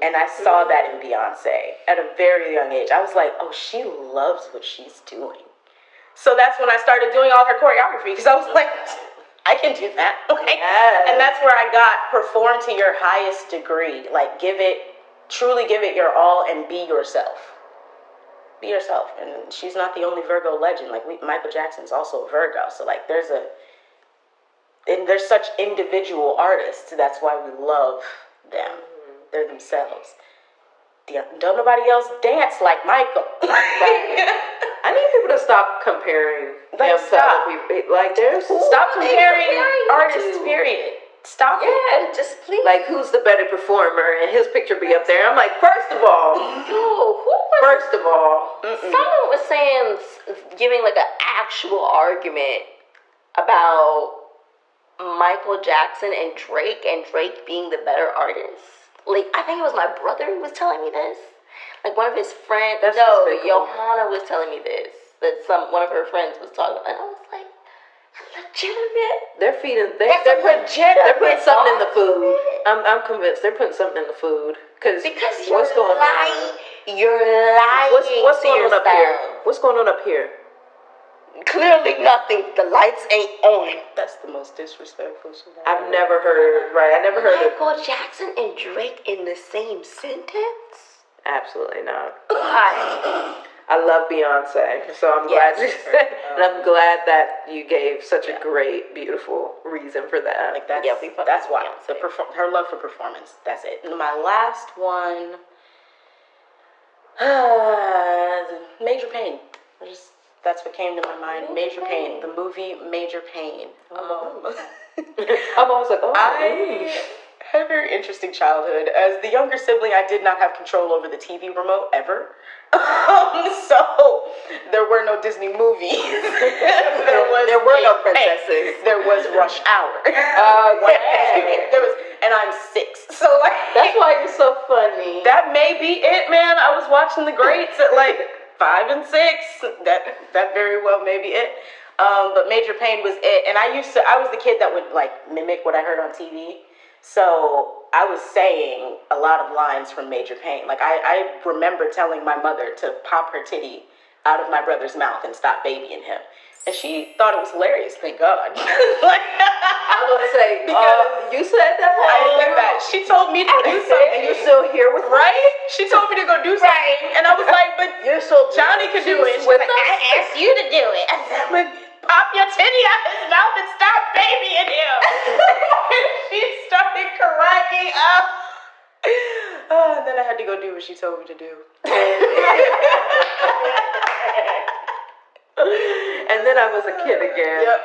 And I saw that in Beyonce at a very young age. I was like, oh, she loves what she's doing. So that's when I started doing all her choreography, because I was like, I can do that. And that's where I got perform to your highest degree. Like, truly give it your all and be yourself. Be yourself. And she's not the only Virgo legend. Like, Michael Jackson's also a Virgo. So, like, there's such individual artists. That's why we love them. They're themselves. Don't nobody else dance like Michael. I need people to stop comparing Like, them to other people. Like, Stop comparing artists, period. Stop it. Yeah, just please. like, who's the better performer, and his picture be up there. I'm like, first of all, Someone was saying, giving like an actual argument about Michael Jackson and Drake being the better artist. Like, I think it was my brother who was telling me this. Like, one of his friends. That's no, despicable. Johanna was telling me this. That one of her friends was talking about. And I was like, legitimate. they're putting Legitimate something in the food. argument. I'm convinced they're putting something in the food. Because What's going on? You're lying. What's to going on up yourself. here? What's going on up here? Clearly nothing. The lights ain't on. That's the most disrespectful shit I've never heard. Right, I never heard of. Michael Jackson and Drake in the same sentence? Absolutely not. Why? I love Beyonce, so I'm glad you said, and I'm glad that you gave such a great, beautiful reason for that. Like, that's, Yeah, we fucking that's why. Beyonce. Her love for performance. That's it. And my last one, Major Pain. That's what came to my mind. Major Pain. The movie Major Pain. I'm always like, I had a very interesting childhood. As the younger sibling, I did not have control over the TV remote ever. So there were no Disney movies. there were no princesses. There was Rush Hour. And I'm 6, so like That's why you're so funny. that may be it, man. I was watching the greats at like 5 and 6. That very well may be it. But Major Pain was it, and I was the kid that would like mimic what I heard on TV. So I was saying a lot of lines from Major Pain. Like, I remember telling my mother to pop her titty out of my brother's mouth and stop babying him. And she thought it was hilarious, thank God. Like, I was say, you said that? I said that. She told me to do something. And you're still here with Right? She told me to go do something. And I was like, but You're so Johnny could do it. She's like, I asked you to do it. I said, but pop your titty out his mouth and stop babying him. She started cracking up. Oh, and then I had to go do what she told me to do. And then I was a kid again. Yep.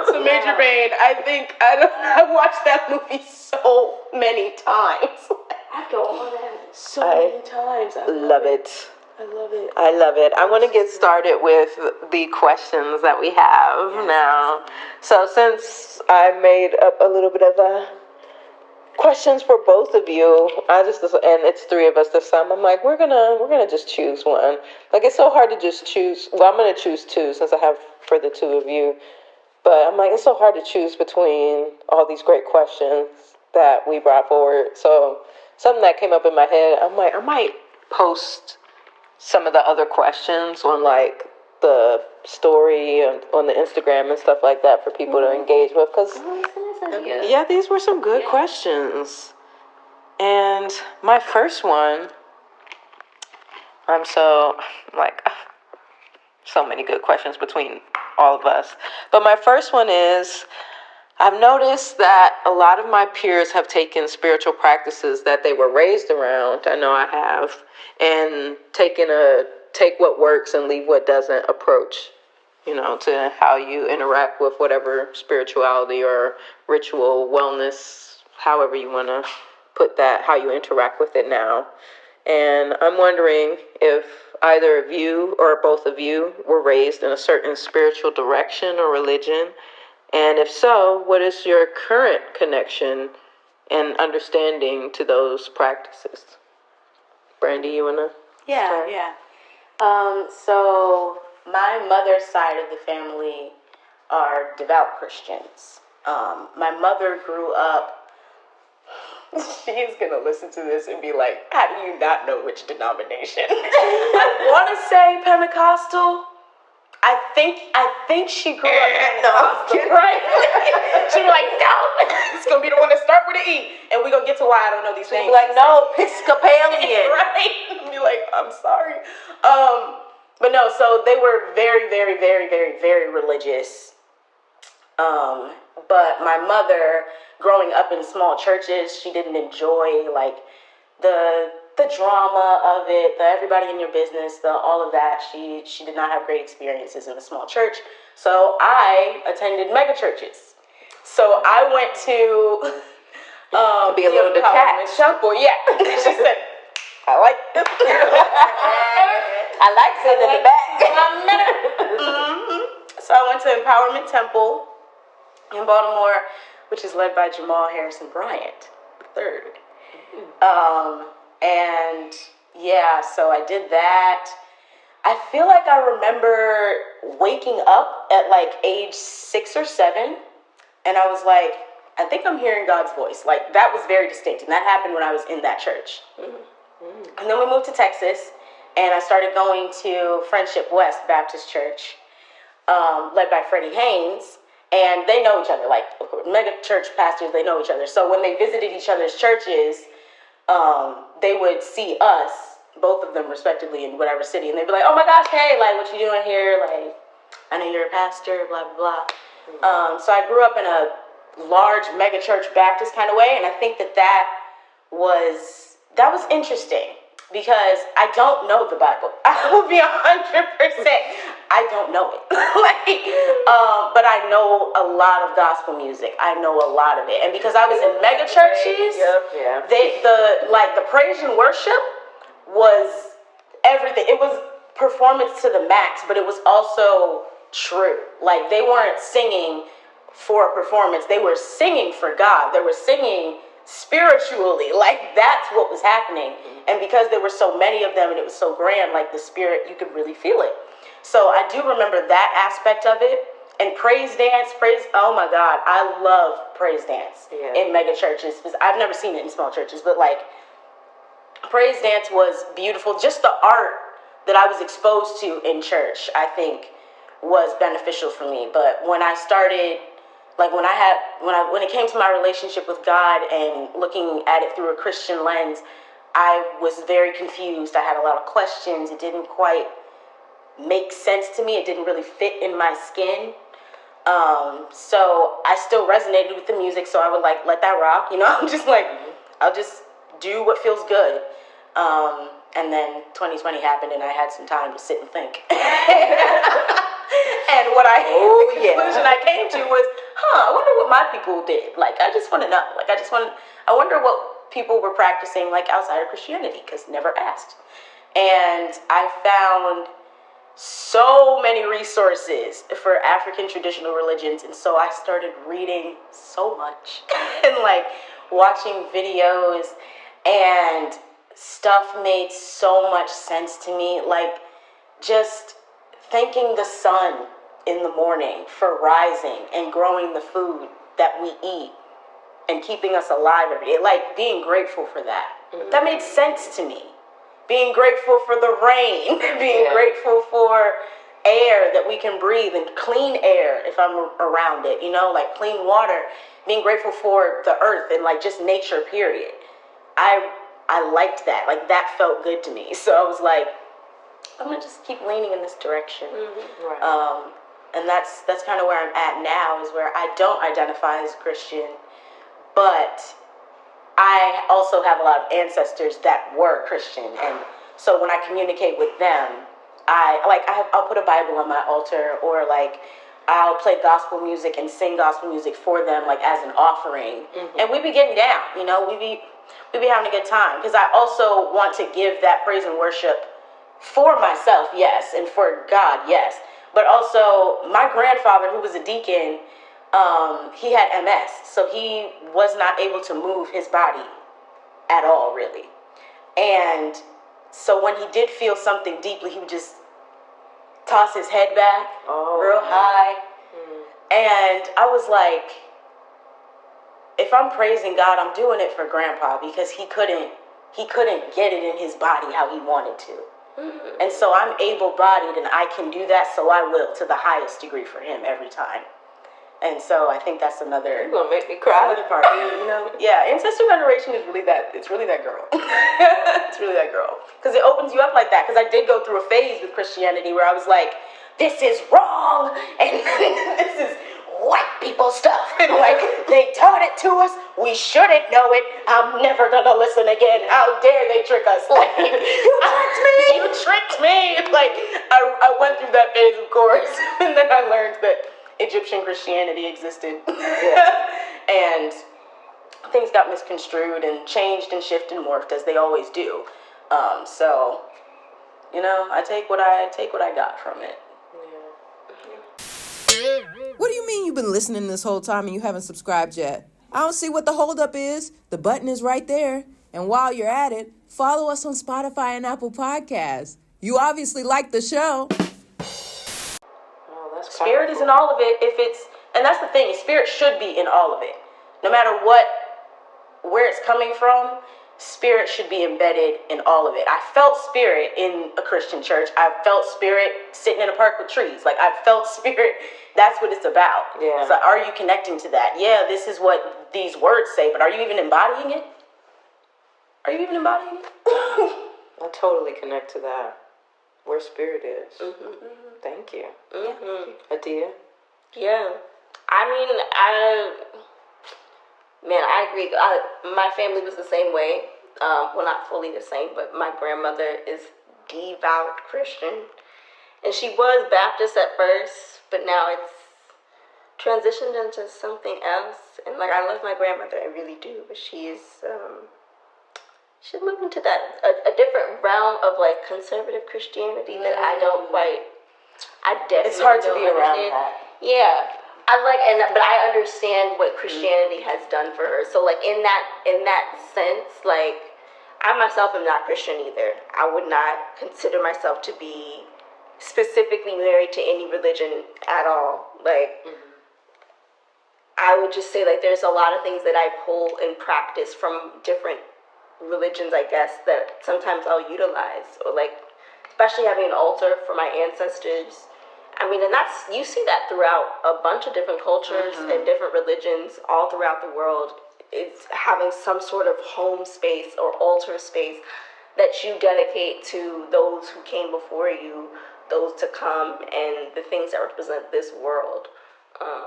So Major Pain, I watched that movie so many times. After all that. So many times. I Love it. I love it. I love it. I want to get started with the questions that we have now. So since I made up a little bit of a questions for both of you. And it's three of us this time. I'm like, we're gonna just choose one. Like, it's so hard to just choose. Well, I'm gonna choose two since I have for the two of you. But I'm like, it's so hard to choose between all these great questions that we brought forward. So something that came up in my head, I'm like, I might post some of the other questions on like the story on the Instagram and stuff like that for people to engage with, because yeah, these were some good questions. And my first one, so many good questions between all of us, but my first one is, I've noticed that a lot of my peers have taken spiritual practices that they were raised around, I know I have, and taken a take what works and leave what doesn't approach, to how you interact with whatever spirituality or ritual, wellness, however you want to put that, how you interact with it now. And I'm wondering if either of you or both of you were raised in a certain spiritual direction or religion. And if so, what is your current connection and understanding to those practices? Brandi, you want to start? Yeah. So my mother's side of the family are devout Christians. My mother grew up. She's gonna listen to this and be like, "How do you not know which denomination?" I want to say Pentecostal. I think she grew up Pentecostal, right? She'd be like, "No, it's gonna be the one that start with an E," and we're gonna get to why I don't know these She'd names. be like, no, Episcopalian. Right? Be like, I'm sorry. But no, so they were very, very, very, very, very religious. But my mother, growing up in small churches, she didn't enjoy like the drama of it, the everybody in your business, the all of that. She did not have great experiences in a small church. So I attended mega churches. So I went to Be a little detached. temple. Yeah. She said, I like this. I like sitting in the back. So I went to Empowerment Temple in Baltimore, which is led by Jamal Harrison Bryant III. And yeah, so I did that. I feel like I remember waking up at like age 6 or 7, and I was like, I think I'm hearing God's voice. Like, that was very distinct, and that happened when I was in that church. And then we moved to Texas, and I started going to Friendship West Baptist Church, led by Freddie Haynes, and they know each other. Like, of course, mega church pastors, they know each other. So when they visited each other's churches, they would see us, both of them respectively, in whatever city, and they'd be like, "Oh my gosh, hey, like, what you doing here? Like, I know you're a pastor, blah, blah, blah." So I grew up in a large mega church Baptist kind of way, and I think that was interesting, because I don't know the Bible. I will be 100%. I don't know it. But I know a lot of gospel music. I know a lot of it. And because I was in mega churches, the praise and worship was everything. It was performance to the max, but it was also true. Like, they weren't singing for a performance. They were singing for God. They were singing spiritually. Like, that's what was happening. And because there were so many of them and it was so grand, like, the spirit, you could really feel it. So I do remember that aspect of it. And praise dance, oh my God, I love praise dance in mega churches, because I've never seen it in small churches, but like, praise dance was beautiful. Just the art that I was exposed to in church, I think, was beneficial for me. But when I started, like, when it came to my relationship with God and looking at it through a Christian lens, I was very confused. I had a lot of questions. It didn't quite make sense to me. It didn't really fit in my skin. So I still resonated with the music, so I would like let that rock, I'm just like, I'll just do what feels good. And then 2020 happened, and I had some time to sit and think. And the conclusion I came to was, I wonder what my people did. Like, I just want to know. Like, I wonder what people were practicing, like, outside of Christianity, because never asked. And I found so many resources for African traditional religions, and so I started reading so much. And like, watching videos, and stuff made so much sense to me. Like, just thanking the sun in the morning for rising and growing the food that we eat and keeping us alive every day. Like, being grateful for that. That made sense to me. Being grateful for the rain, being grateful for air that we can breathe, and clean air if I'm around it, like clean water, being grateful for the earth and like just nature, period. I liked that. Like, that felt good to me. So I was like, I'm gonna just keep leaning in this direction. Right. And that's kind of where I'm at now, is where I don't identify as Christian, but I also have a lot of ancestors that were Christian, and so when I communicate with them, I'll put a Bible on my altar, or like I'll play gospel music and sing gospel music for them, like as an offering, and we be getting down, we be having a good time, because I also want to give that praise and worship for myself, yes, and for God, yes, but also my grandfather, who was a deacon. He had MS, so he was not able to move his body at all, really. And so when he did feel something deeply, he would just toss his head back real high. And I was like, if I'm praising God, I'm doing it for Grandpa, because he couldn't get it in his body how he wanted to. And so I'm able-bodied, and I can do that, so I will, to the highest degree for him every time. And so I think that's another. You're gonna make me cry. Another part, Yeah, ancestor veneration is really that. It's really that girl. It's really that girl, because it opens you up like that. Because I did go through a phase with Christianity where I was like, this is wrong, and this is white people stuff, and like they taught it to us. We shouldn't know it. I'm never gonna listen again. How dare they trick us? Like, you tricked me. Like, I went through that phase, of course, and then I learned that Egyptian Christianity existed. And things got misconstrued and changed and shifted and morphed, as they always do. So, I take what I got from it. What do you mean you've been listening this whole time and you haven't subscribed yet? I don't see what the holdup is. The button is right there. And while you're at it, follow us on Spotify and Apple Podcasts. You obviously like the show. Spirit is in all of it. And that's the thing, spirit should be in all of it. No matter where it's coming from, spirit should be embedded in all of it. I felt spirit in a Christian church. I felt spirit sitting in a park with trees. Like, I felt spirit. That's what it's about. Yeah. So are you connecting to that? Yeah, this is what these words say, but are you even embodying it? Are you even embodying it? I totally connect to that. Where spirit is. Thank you. Adia? Yeah. I agree. My family was the same way. Well, not fully the same, but my grandmother is devout Christian. And she was Baptist at first, but now it's transitioned into something else. And like, I love my grandmother, I really do, but she's moved into that a different realm of like conservative Christianity that I don't quite. It's hard to be around that. Yeah, but I understand what Christianity has done for her. So like in that sense, like I myself am not Christian either. I would not consider myself to be specifically married to any religion at all. Like I would just say like there's a lot of things that I pull and practice from different religions, I guess, that sometimes I'll utilize, or like especially having an altar for my ancestors. I mean, and you see that throughout a bunch of different cultures and different religions all throughout the world. It's having some sort of home space or altar space that you dedicate to those who came before you, those to come, and the things that represent this world.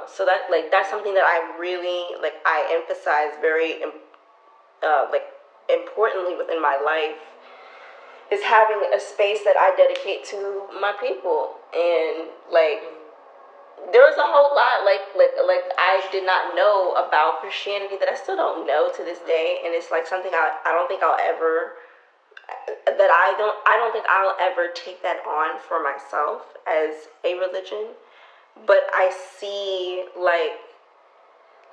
So that's something that I really I emphasize very importantly within my life, is having a space that I dedicate to my people. And there was a whole lot like I did not know about Christianity that I still don't know to this day, and it's like something I don't think I'll ever take that on for myself as a religion. But I see like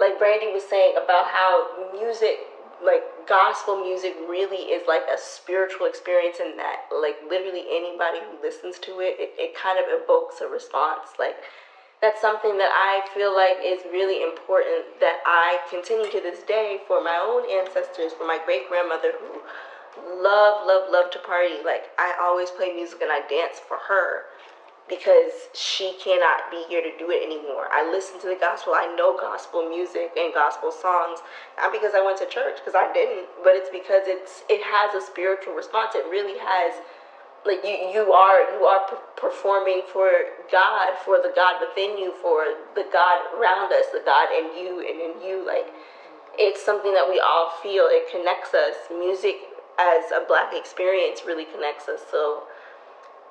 like Brandi was saying about how music, like gospel music, really is like a spiritual experience, in that like literally anybody who listens to it kind of evokes a response. Like that's something that I feel like is really important, that I continue to this day for my own ancestors, for my great grandmother who love to party. Like I always play music and I dance for her because she cannot be here to do it anymore. I listen to the gospel. I know gospel music and gospel songs, not because I went to church, because I didn't, but it's because it has a spiritual response. It really has, like you are performing for God, for the God within you, for the God around us, the God in you and in you. Like it's something that we all feel. It connects us. Music as a Black experience really connects us. So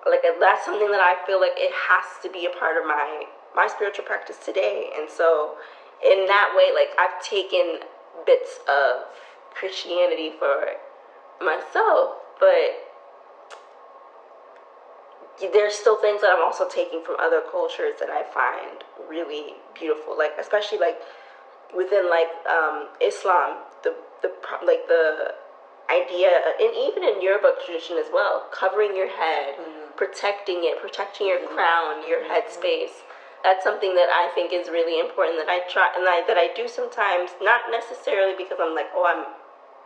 like that's something that I feel like it has to be a part of my spiritual practice today. And so in that way, like I've taken bits of Christianity for myself, but there's still things that I'm also taking from other cultures that I find really beautiful. Like especially like within like Islam, the idea, and even in Yoruba tradition as well, covering your head, protecting protecting your crown, your head space. That's something that I think is really important, that I try and that I do sometimes, not necessarily because I'm like,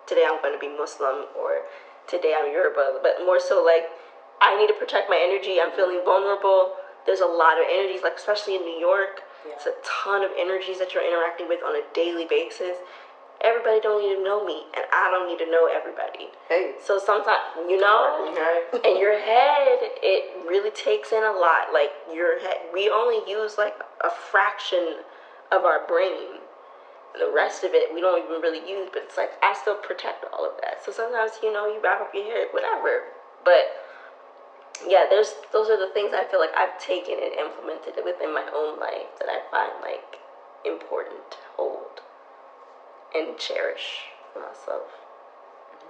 today I'm going to be Muslim or today I'm Yoruba, but more so like I need to protect my energy. I'm feeling vulnerable. There's a lot of energies, like especially in New York. Yeah. It's a ton of energies that you're interacting with on a daily basis. Everybody don't need to know me, and I don't need to know everybody. Hey. So sometimes, you know, and your head, it really takes in a lot. Like your head, we only use like a fraction of our brain. The rest of it, we don't even really use, but it's like, I still protect all of that. So sometimes, you know, you wrap up your hair, whatever. But yeah, those are the things I feel like I've taken and implemented within my own life that I find like important to hold and cherish for myself.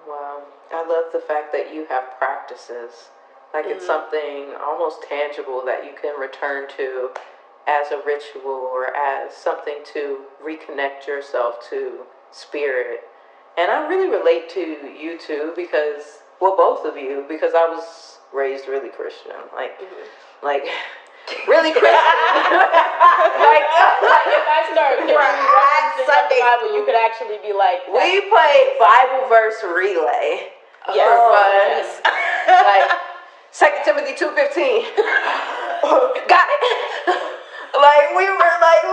Wow. I love the fact that you have practices. Like it's something almost tangible that you can return to as a ritual or as something to reconnect yourself to spirit. And I really relate to you two because, well, both of you, because I was raised really Christian. Like really Christian. like if I start Sunday Bible, you could actually be like, we played Bible verse relay. Yes. Yes. Like 2 Timothy 2:15. Got it. Like we were like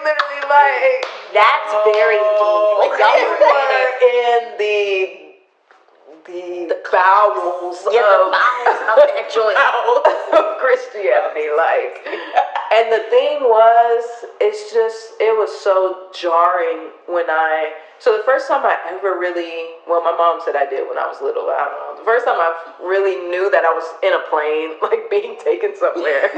literally like that's very deep. Like y'all were in the bowels of that joy of Christianity, like. And the thing was, it was so jarring when so the first time I ever really, well, my mom said I did when I was little, I don't know. The first time I really knew that I was in a plane, like being taken somewhere,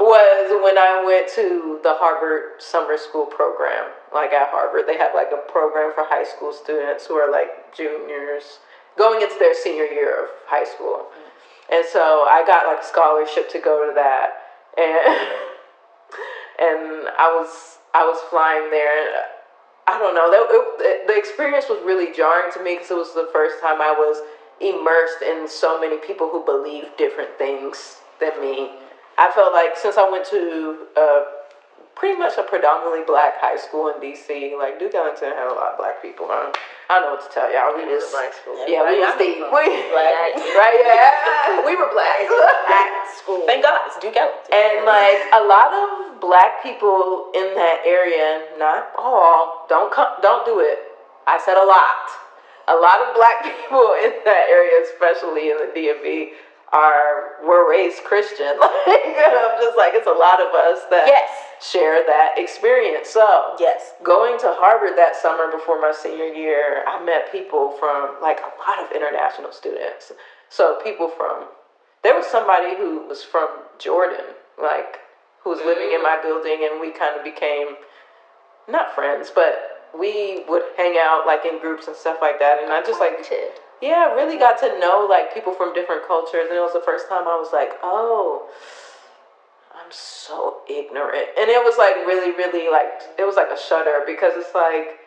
was when I went to the Harvard summer school program. Like at Harvard, they have like a program for high school students who are like juniors, going into their senior year of high school. And so I got like a scholarship to go to that. And I was flying there, and I don't know, the experience was really jarring to me because it was the first time I was immersed in so many people who believe different things than me. I felt like since I went to pretty much a predominantly Black high school in DC, like Duke Ellington had a lot of Black people. I don't know what to tell y'all. We was Black school. Yeah, we was deep. Black. Right? Yeah, we were Black. Black school. Thank God, it's Duke Ellington. And like a lot of Black people in that area, not all, don't do it. I said a lot. A lot of Black people in that area, especially in the DMV, were raised Christian. Like I'm just like, it's a lot of us that share that experience. So going to Harvard that summer before my senior year, I met people from like a lot of international students. So there was somebody who was from Jordan, like who was living in my building, and we kind of became not friends, but we would hang out like in groups and stuff like that. And I just like really got to know like people from different cultures, and it was the first time I was like, oh, I'm so ignorant. And it was like really, really like, it was like a shudder because it's like,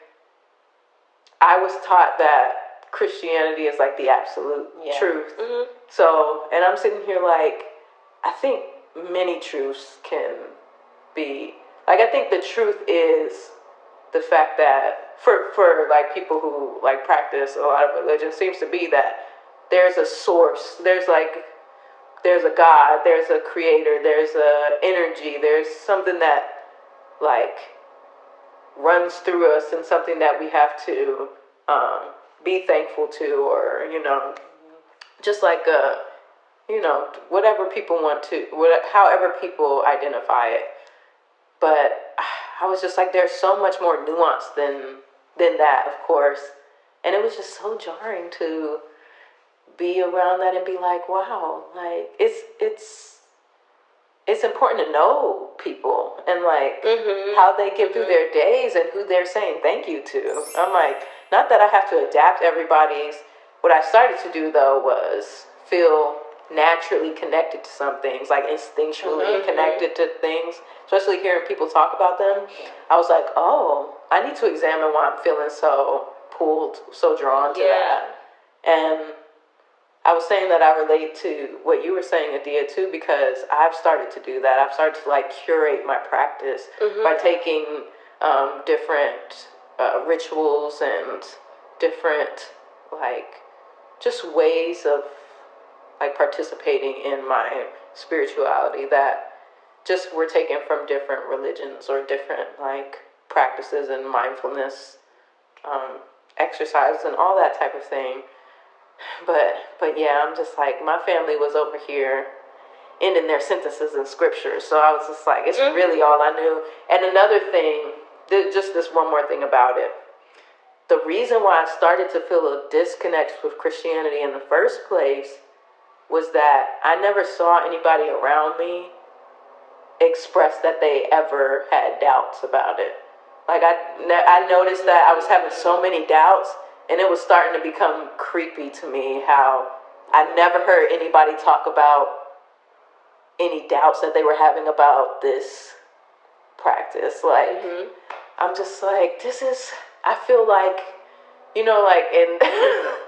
I was taught that Christianity is like the absolute truth. So, and I'm sitting here like, I think many truths can be, like, I think the truth is the fact that for like people who like practice a lot of religion seems to be that there's a source, there's a God, there's a creator, there's a energy, there's something that like runs through us and something that we have to be thankful to, or just like whatever people want to, however people identify it. But I was just like, there's so much more nuance than that, of course, and it was just so jarring to be around that and be like, wow, like it's important to know people and like how they get through their days and who they're saying thank you to. I'm like, not that I have to adapt everybody's. What I started to do though was feel naturally connected to some things, like instinctually connected to things, especially hearing people talk about them. I was like, oh, I need to examine why I'm feeling so pulled, so drawn to that. And I was saying that I relate to what you were saying, Adia, too, because I've started to do that. I've started to like curate my practice by taking different rituals and different like just ways of like participating in my spirituality that just were taken from different religions or different like practices and mindfulness exercises and all that type of thing. But yeah, I'm just like, my family was over here ending their sentences in scripture, so I was just like, it's really all I knew. And another thing, just this one more thing about it, the reason why I started to feel a disconnect with Christianity in the first place was that I never saw anybody around me express that they ever had doubts about it. Like I noticed that I was having so many doubts, and it was starting to become creepy to me how I never heard anybody talk about any doubts that they were having about this practice. Like, I'm just like, I feel like, like, and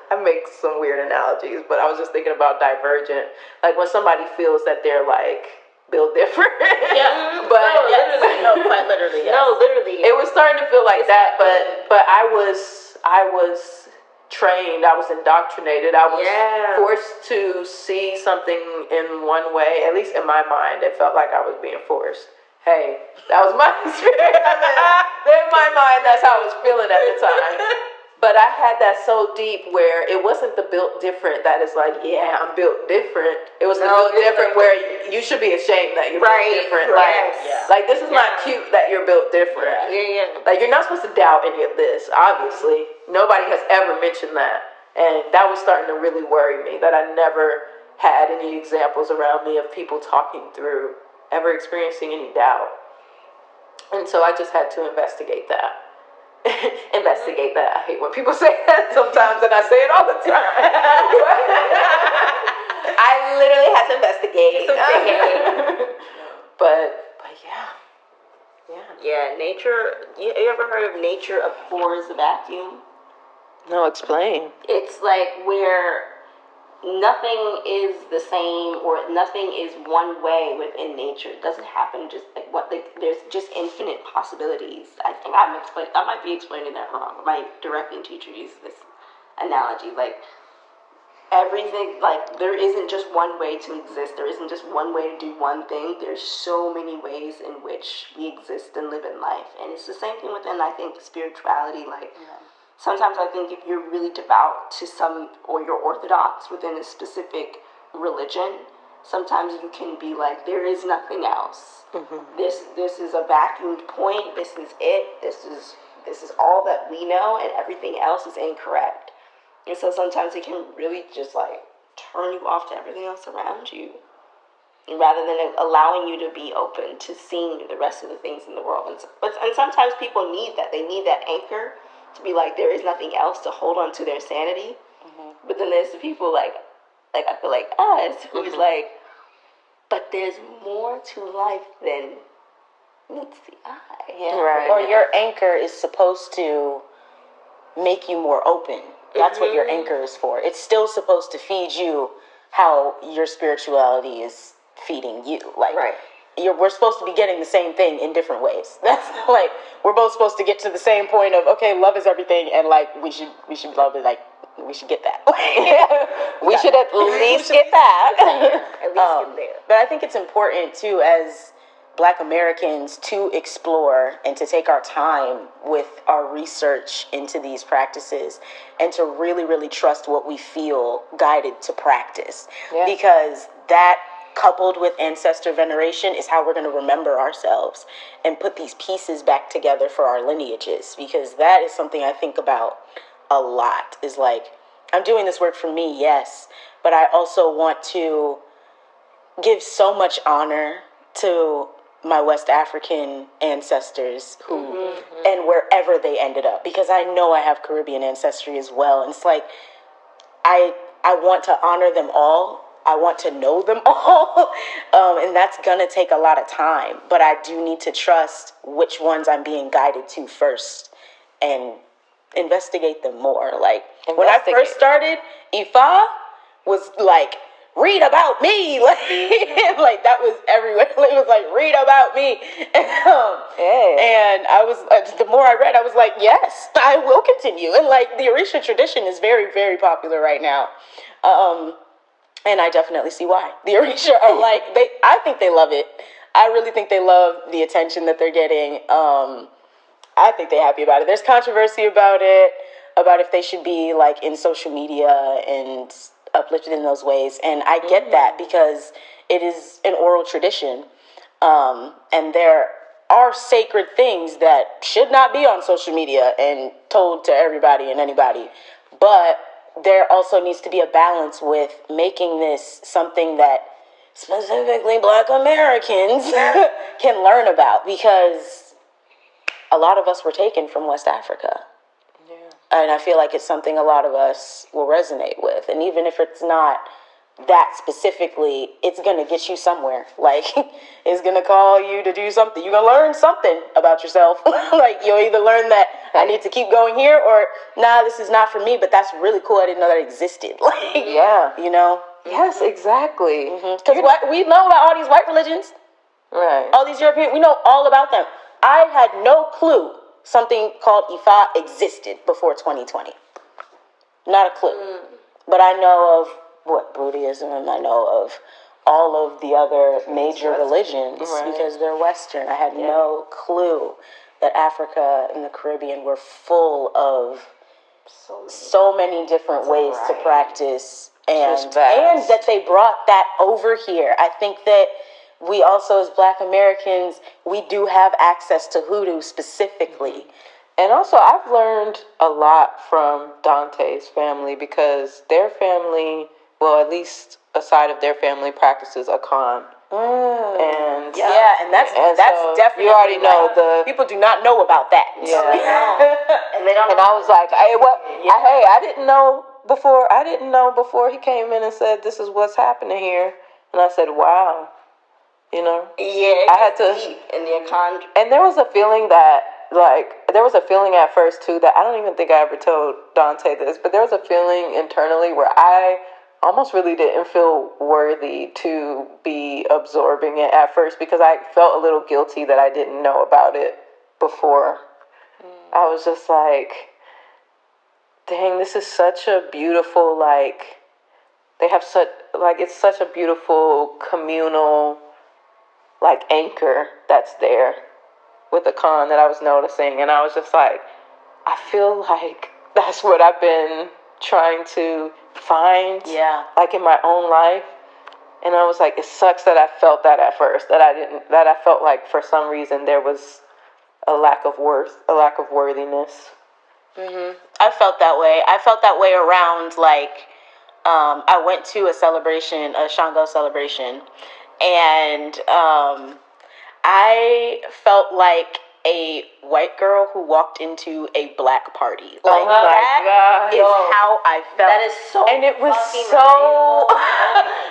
I make some weird analogies, but I was just thinking about Divergent. Like when somebody feels that they're like built different. Yeah. But literally, no, quite literally. Yes. No, literally. it was starting to feel like that, but I was trained, I was indoctrinated, I was forced to see something in one way. At least in my mind, it felt like I was being forced. Hey, that was my experience. In my mind, that's how I was feeling at the time. But I had that so deep where it wasn't the built different that is like, yeah, I'm built different. It was the built different where you should be ashamed that you're built different. Like this is not cute that you're built different. Like you're not supposed to doubt any of this, obviously. Nobody has ever mentioned that. And that was starting to really worry me, that I never had any examples around me of people talking through ever experiencing any doubt. And so I just had to investigate that. Investigate that. I hate when people say that sometimes, and I say it all the time. I literally had to investigate. But yeah. Nature. You ever heard of nature abhors the vacuum? No, explain. It's like where nothing is the same, or nothing is one way within nature. It doesn't happen just there's just infinite possibilities. I think I might be explaining that wrong. My directing teacher used this analogy, like everything, like there isn't just one way to exist. There isn't just one way to do one thing. There's so many ways in which we exist and live in life. And it's the same thing within, I think, spirituality. Like sometimes I think if you're really devout to or you're orthodox within a specific religion, sometimes you can be like, there is nothing else. This is a vacuumed point. This is it. This is all that we know, and everything else is incorrect. And so sometimes it can really just like turn you off to everything else around you, rather than allowing you to be open to seeing the rest of the things in the world. And sometimes people need that. They need that anchor to be like, there is nothing else, to hold on to their sanity. But then there's the people like I feel like us, who's like, but there's more to life than meets the eye. Yeah. Right. Or your anchor is supposed to make you more open. That's what your anchor is for. It's still supposed to feed you how your spirituality is feeding you. Like, Right. we're supposed to be getting the same thing in different ways. That's like, we're both supposed to get to the same point of, okay, love is everything, and like we should love it, like we should get that. We should at least get that. At least get there. But I think it's important too, as Black Americans, to explore and to take our time with our research into these practices and to really, really trust what we feel guided to practice. Yes. Because that, coupled with ancestor veneration, is how we're going to remember ourselves and put these pieces back together for our lineages. Because that is something I think about a lot, is like, I'm doing this work for me, yes, but I also want to give so much honor to my West African ancestors who, and wherever they ended up, because I know I have Caribbean ancestry as well. And it's like, I want to honor them all. I want to know them all. And that's going to take a lot of time, but I do need to trust which ones I'm being guided to first and investigate them more. Like, when I first started, Ifa was like, read about me, like that was everywhere. It was like, read about me, and I was, the more I read, I was like, yes, I will continue. And like, the Orisha tradition is very, very popular right now, and I definitely see why. The Orisha are like, I think they love it. I really think they love the attention that they're getting. I think they're happy about it. There's controversy about it, about if they should be like in social media and uplifted in those ways, and I get that, because it is an oral tradition, and there are sacred things that should not be on social media and told to everybody and anybody, but there also needs to be a balance with making this something that specifically Black Americans can learn about, because a lot of us were taken from West Africa. And I feel like it's something a lot of us will resonate with. And even if it's not that specifically, it's going to get you somewhere. Like, it's going to call you to do something. You're going to learn something about yourself. Like, you'll either learn that I need to keep going here, or, nah, this is not for me, but that's really cool. I didn't know that existed. Like, Yeah. you know? Yes, exactly. Because we know about all these white religions, Right. all these European, we know all about them. I had no clue something called Ifa existed before 2020. Not a clue. But I know of Buddhism, I know of all of the other major religions, because they're Western. I had no clue that Africa and the Caribbean were full of so many different ways to practice, and that they brought that over here. I think that we also, as Black Americans, we do have access to hoodoo specifically. And also, I've learned a lot from Dante's family, because their family, well, at least a side of their family, practices Akan. And and that's so definitely, you already know the people do not know about that. And they don't. And I was like, I didn't know before he came in and said, this is what's happening here. And I said, wow, you know. Yeah, I had to, deep in the econ. and there was a feeling at first too, that I don't even think I ever told Dante this, but there was a feeling internally where I almost really didn't feel worthy to be absorbing it at first, because I felt a little guilty that I didn't know about it before. I was just like, dang, this is such a beautiful, like, they have such, like, it's such a beautiful communal, like, anchor that's there with the con that I was noticing. And I was just like, I feel like that's what I've been trying to find, like, in my own life. And I was like, it sucks that I felt that at first, that I felt like for some reason there was a lack of worth, a lack of worthiness. I felt that way. I felt that way around, like, I went to a celebration, a Shango celebration, and I felt like a white girl who walked into a black party. Oh my God. Is how I felt. That is so and it was fucking so real.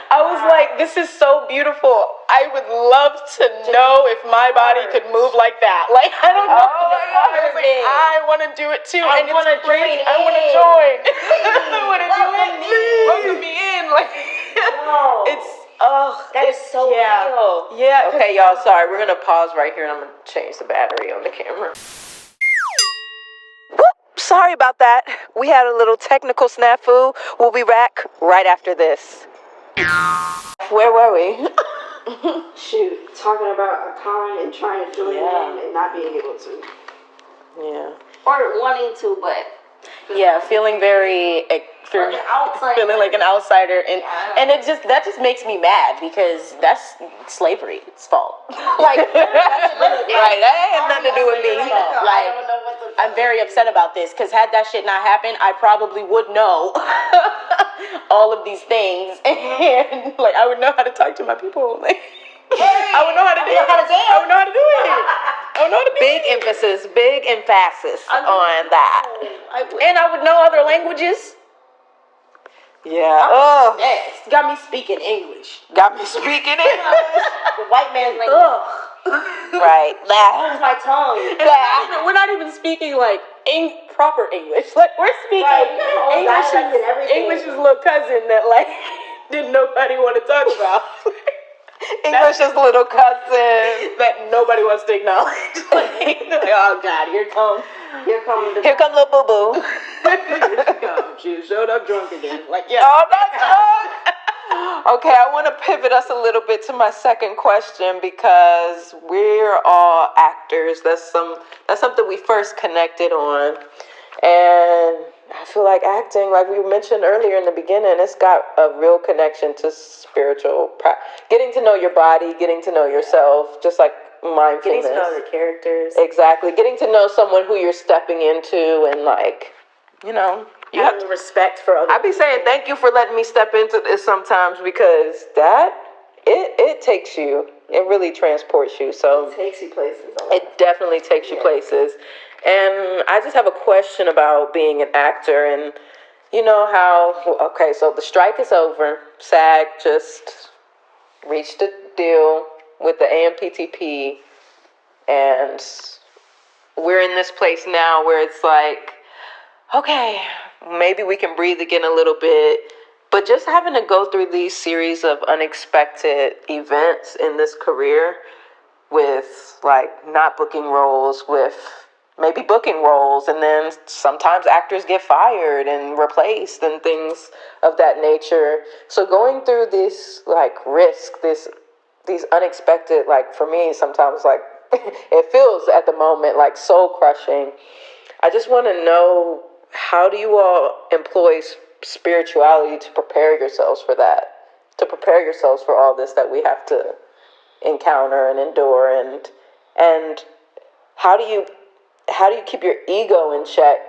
I was like, this is so beautiful. I would love to know if my body could move like that. Like, I don't know. Oh my God. I was like, I want to do it too. I and wanna it's crazy. join I want to in. join. I want to do Welcome it. me. Welcome me in. Like, No. it's, oh. That is so yeah. real. Yeah. Okay, y'all, sorry. We're going to pause right here and I'm going to change the battery on the camera. Sorry about that. We had a little technical snafu. We'll be back right after this. Where were we? Shoot, talking about a con and trying to join in and not being able to. Yeah. Or wanting to, but Yeah, feeling very an outsider. feeling like an outsider, and that just makes me mad because that's slavery's fault. Like, Right, that ain't nothing to do with me. Like, I'm very upset about this because had that shit not happened, I probably would know all of these things, and like I would know how to talk to my people. Like, I would know how to do it. I would know how to do it. I would know how to do Big it. emphasis, big emphasis on that. And I would know other languages. Yeah. Oh, Yes, got me speaking English. got me speaking it. The white man's like, Right. hold my tongue. And we're not even speaking like proper English. Like we're speaking Right. English. Dialect and everything. English's little cousin that like didn't nobody want to talk about. English's little cousin. That nobody wants to acknowledge. Like, oh God, here come. Here comes the Here come little boo boo. Here she comes. She showed up drunk again. Like, yeah. Oh, that's okay, I want to pivot us a little bit to my second question because we're all actors. That's something we first connected on, and I feel like acting, like we mentioned earlier in the beginning, it's got a real connection to spiritual getting to know your body, getting to know yourself, just like mindfulness. Getting to know the characters. Exactly, getting to know someone who you're stepping into, and like, you know. You have Having respect for other I be saying thank you for letting me step into this sometimes because it takes you, it really transports you. So takes you places. it definitely takes you places. And I just have a question about being an actor, and you know how, okay, so the strike is over. SAG just reached a deal with the AMPTP, and we're in this place now where it's like, okay, maybe we can breathe again a little bit, but just having to go through these series of unexpected events in this career with like not booking roles, with maybe booking roles, and then sometimes actors get fired and replaced and things of that nature. So going through this like risk, these unexpected, like for me sometimes like it feels at the moment like soul crushing. I just want to know, how do you all employ spirituality to prepare yourselves for that? To prepare yourselves for all this that we have to encounter and endure, and how do you keep your ego in check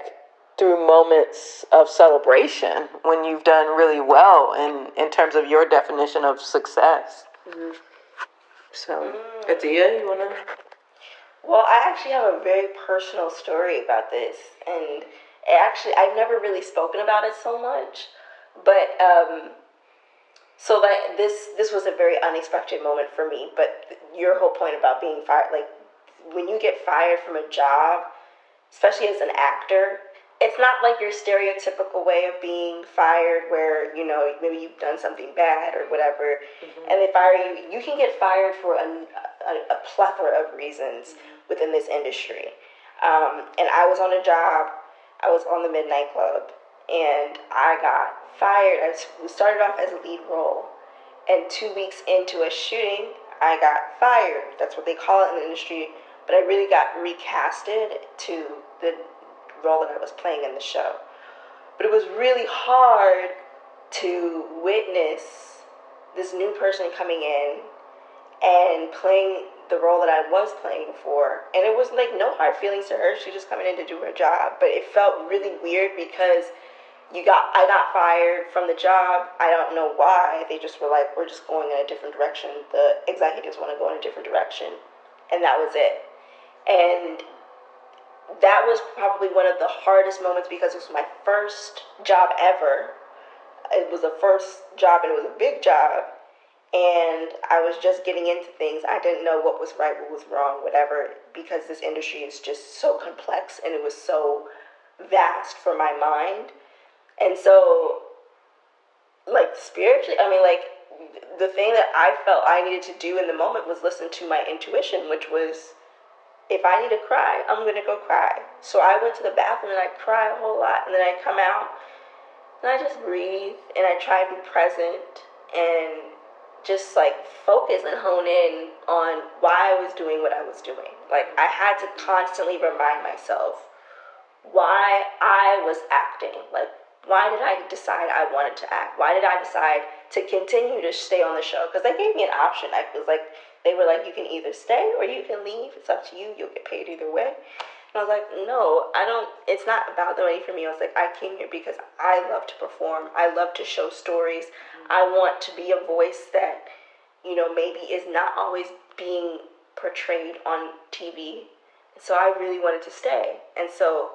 through moments of celebration when you've done really well in terms of your definition of success? Mm-hmm. So, Adia, you wanna? Well, I actually have a very personal story about this, and I've never really spoken about it so much, but so like this was a very unexpected moment for me. But your whole point about being fired, like when you get fired from a job, especially as an actor, it's not like your stereotypical way of being fired where, you know, maybe you've done something bad or whatever, and they fire you. You can get fired for a plethora of reasons within this industry. And I was on a job. I was on the Midnight Club, and I got fired. We started off as a lead role, and 2 weeks into a shooting, I got fired. That's what they call it in the industry, but I really got recasted to the role that I was playing in the show. But it was really hard to witness this new person coming in and playing the role that I was playing for. And it was like no hard feelings to her. She was just coming in to do her job. But it felt really weird because I got fired from the job. I don't know why. They just were like, we're just going in a different direction. The executives want to go in a different direction. And that was it. And that was probably one of the hardest moments because it was my first job ever. It was the first job and it was a big job. And I was just getting into things. I didn't know what was right, what was wrong, whatever, because this industry is just so complex and it was so vast for my mind. And so, like, spiritually, I mean, like, the thing that I felt I needed to do in the moment was listen to my intuition, which was, if I need to cry, I'm going to go cry. So I went to the bathroom and I cried a whole lot. And then I come out and I just breathe and I try to be present and just like focus and hone in on why I was doing what I was doing. Like, I had to constantly remind myself why I was acting. Like, why did I decide I wanted to act? Why did I decide to continue to stay on the show? Because they gave me an option. I was like, they were like, you can either stay or you can leave. It's up to you. You'll get paid either way. And I was like, no, I don't. It's not about the money for me. I was like, I came here because I love to perform. I love to show stories. I want to be a voice that, you know, maybe is not always being portrayed on TV. So I really wanted to stay. And so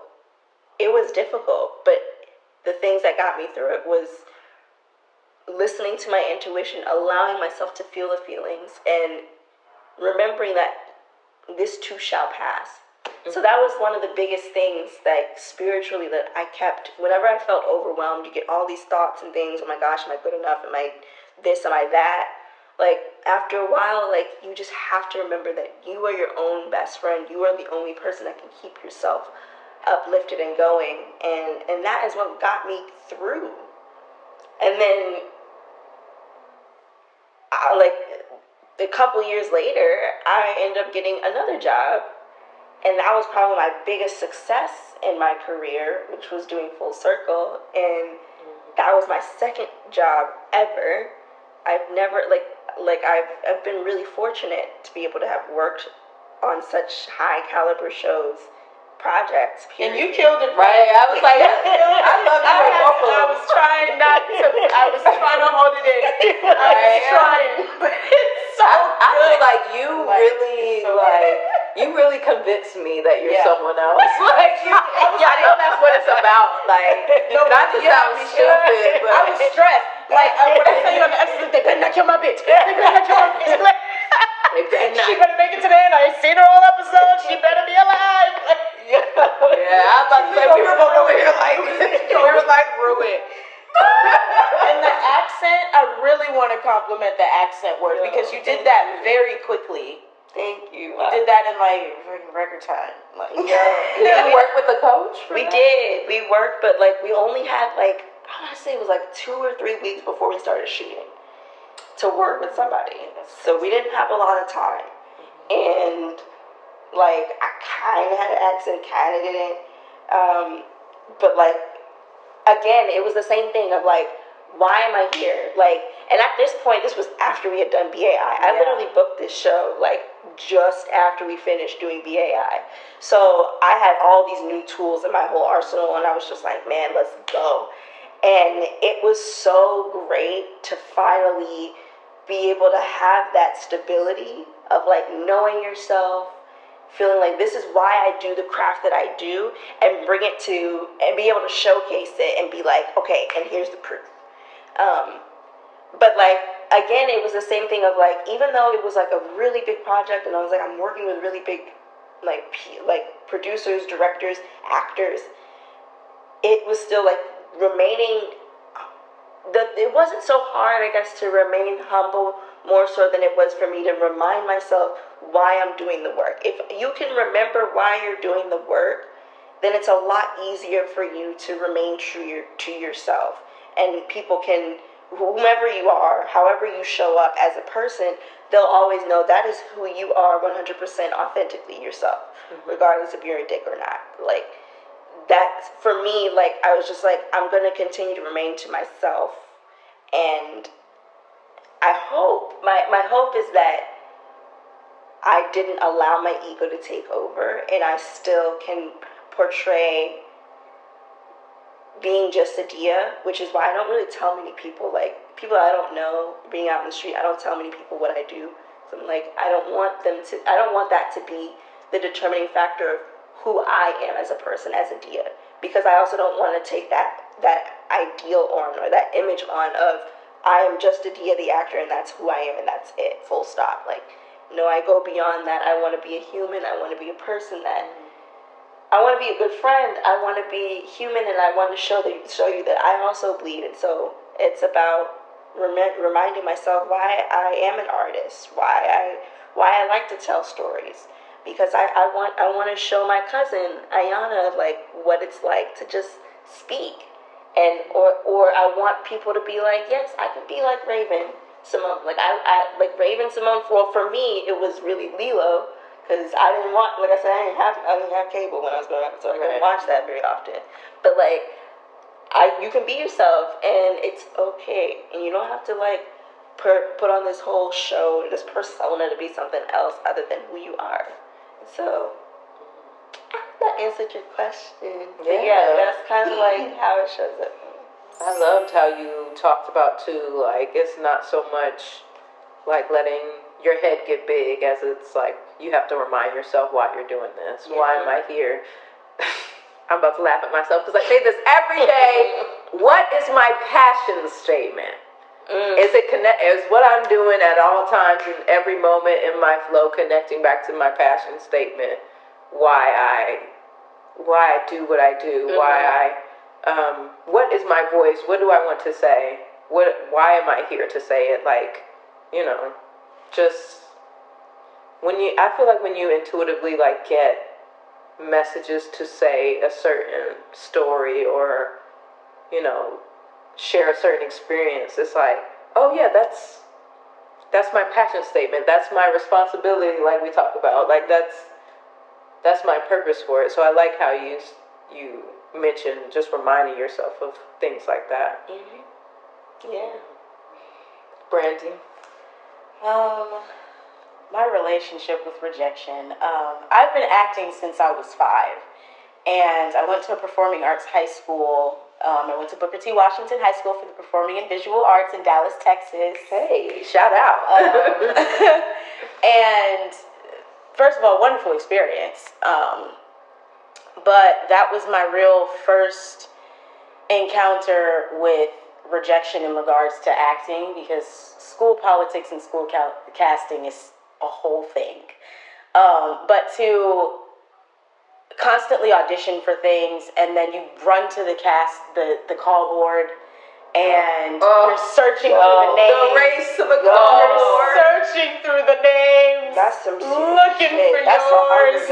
it was difficult, but the things that got me through it was listening to my intuition, allowing myself to feel the feelings, and remembering that this too shall pass. So that was one of the biggest things, like, spiritually, that I kept. Whenever I felt overwhelmed, you get all these thoughts and things. Oh my gosh, am I good enough? Am I this? Am I that? Like, after a while, like, you just have to remember that you are your own best friend. You are the only person that can keep yourself uplifted and going, and that is what got me through. And then like a couple years later, I ended up getting another job, and that was probably my biggest success in my career, which was doing Full Circle. And that was my second job ever. I've never I've been really fortunate to be able to have worked on such high caliber shows, projects, And period. you killed it, Right, I was like, I love you in both of I them. was trying not to. I was trying to hold it in. I was trying, but it's so I good. feel like you Like, really, so like, you really convinced me that you're Yeah. someone else. Like, I know that's what it's about. Like, No, not to you sound had me stupid, but I was stressed. Like, when I tell you on the episode, they better not kill my bitch. They better not kill my bitch. Like, they better not. she better make it to the end. I ain't seen her all episode. She better be alive. Like, Yeah, I'm about to say we were both over here like, we were like, ruined. And the accent, I really want to compliment the accent work because you did that very quickly. Thank you. You did that in like freaking record time. Like, did you work with a coach? We did. We worked, but like we only had like, I want to say it was like 2 or 3 weeks before we started shooting to work with somebody. So we didn't have a lot of time. And like I kind of had an accent, kind of didn't. But like, again, it was the same thing of like, why am I here? Like, and at this point, this was after we had done BAI. I literally booked this show like just after we finished doing BAI. So I had all these new tools in my whole arsenal, and I was just like, man, let's go. And it was so great to finally be able to have that stability of like knowing yourself, feeling like this is why I do the craft that I do, and bring it to, and be able to showcase it and be like, okay, and here's the proof. But like, again, it was the same thing of like, even though it was like a really big project, and I was like, I'm working with really big, like producers, directors, actors, it was still like remaining, it wasn't so hard, I guess, to remain humble, more so than it was for me to remind myself why I'm doing the work. If you can remember why you're doing the work, then it's a lot easier for you to remain true to yourself. And people can, whomever you are, however you show up as a person, they'll always know that is who you are 100% authentically yourself, regardless if you're a dick or not. Like, that's, for me, like, I was just like, I'm going to continue to remain to myself. And I hope, my hope is that I didn't allow my ego to take over, and I still can portray being just Adia, which is why I don't really tell many people, like, people I don't know, being out in the street, I don't tell many people what I do. So I'm like, I don't want that to be the determining factor of who I am as a person, as Adia, because I also don't want to take that ideal on or that image on of I am just Adia the actor and that's who I am and that's it, full stop. Like, no, I go beyond that. I want to be a human. I want to be a person that I want to be a good friend. I want to be human, and I want to show you that I also bleed. And so it's about reminding myself why I am an artist, why I like to tell stories, because I want to show my cousin Ayana like what it's like to just speak, and or I want people to be like, yes, I can be like Raven Simone. Like I like Raven Simone. Well, for me, it was really Lilo. Because I didn't want, like I said, I didn't have cable when I was growing up, so I couldn't watch that very often. But like, you can be yourself, and it's okay, and you don't have to like put on this whole show, this persona to be something else other than who you are. So I hope that answered your question. But yeah, that's kind of like how it shows up. I loved how you talked about too, like it's not so much like letting your head get big as it's like you have to remind yourself why you're doing this. Yeah. Why am I here? I'm about to laugh at myself because I say this every day. What is my passion statement? Is it is what I'm doing at all times in every moment in my flow connecting back to my passion statement? Why I do what I do? Why what is my voice? What do I want to say? Why am I here to say it? Like, you know, just I feel like when you intuitively like get messages to say a certain story or, you know, share a certain experience, it's like, oh yeah, that's my passion statement. That's my responsibility, like we talk about. Like that's my purpose for it. So I like how you mentioned just reminding yourself of things like that. Mm-hmm. Yeah. Brandi? My relationship with rejection. I've been acting since I was 5, and I went to a performing arts high school. I went to Booker T. Washington High School for the Performing and Visual Arts in Dallas, Texas. Hey, shout out. And first of all, wonderful experience. But that was my real first encounter with rejection in regards to acting, because school politics and school casting is a whole thing. But to constantly audition for things, and then you run to the call board, and you're searching through the names. The race to the call board. You're searching through the names. That's some looking shit. for That's yours.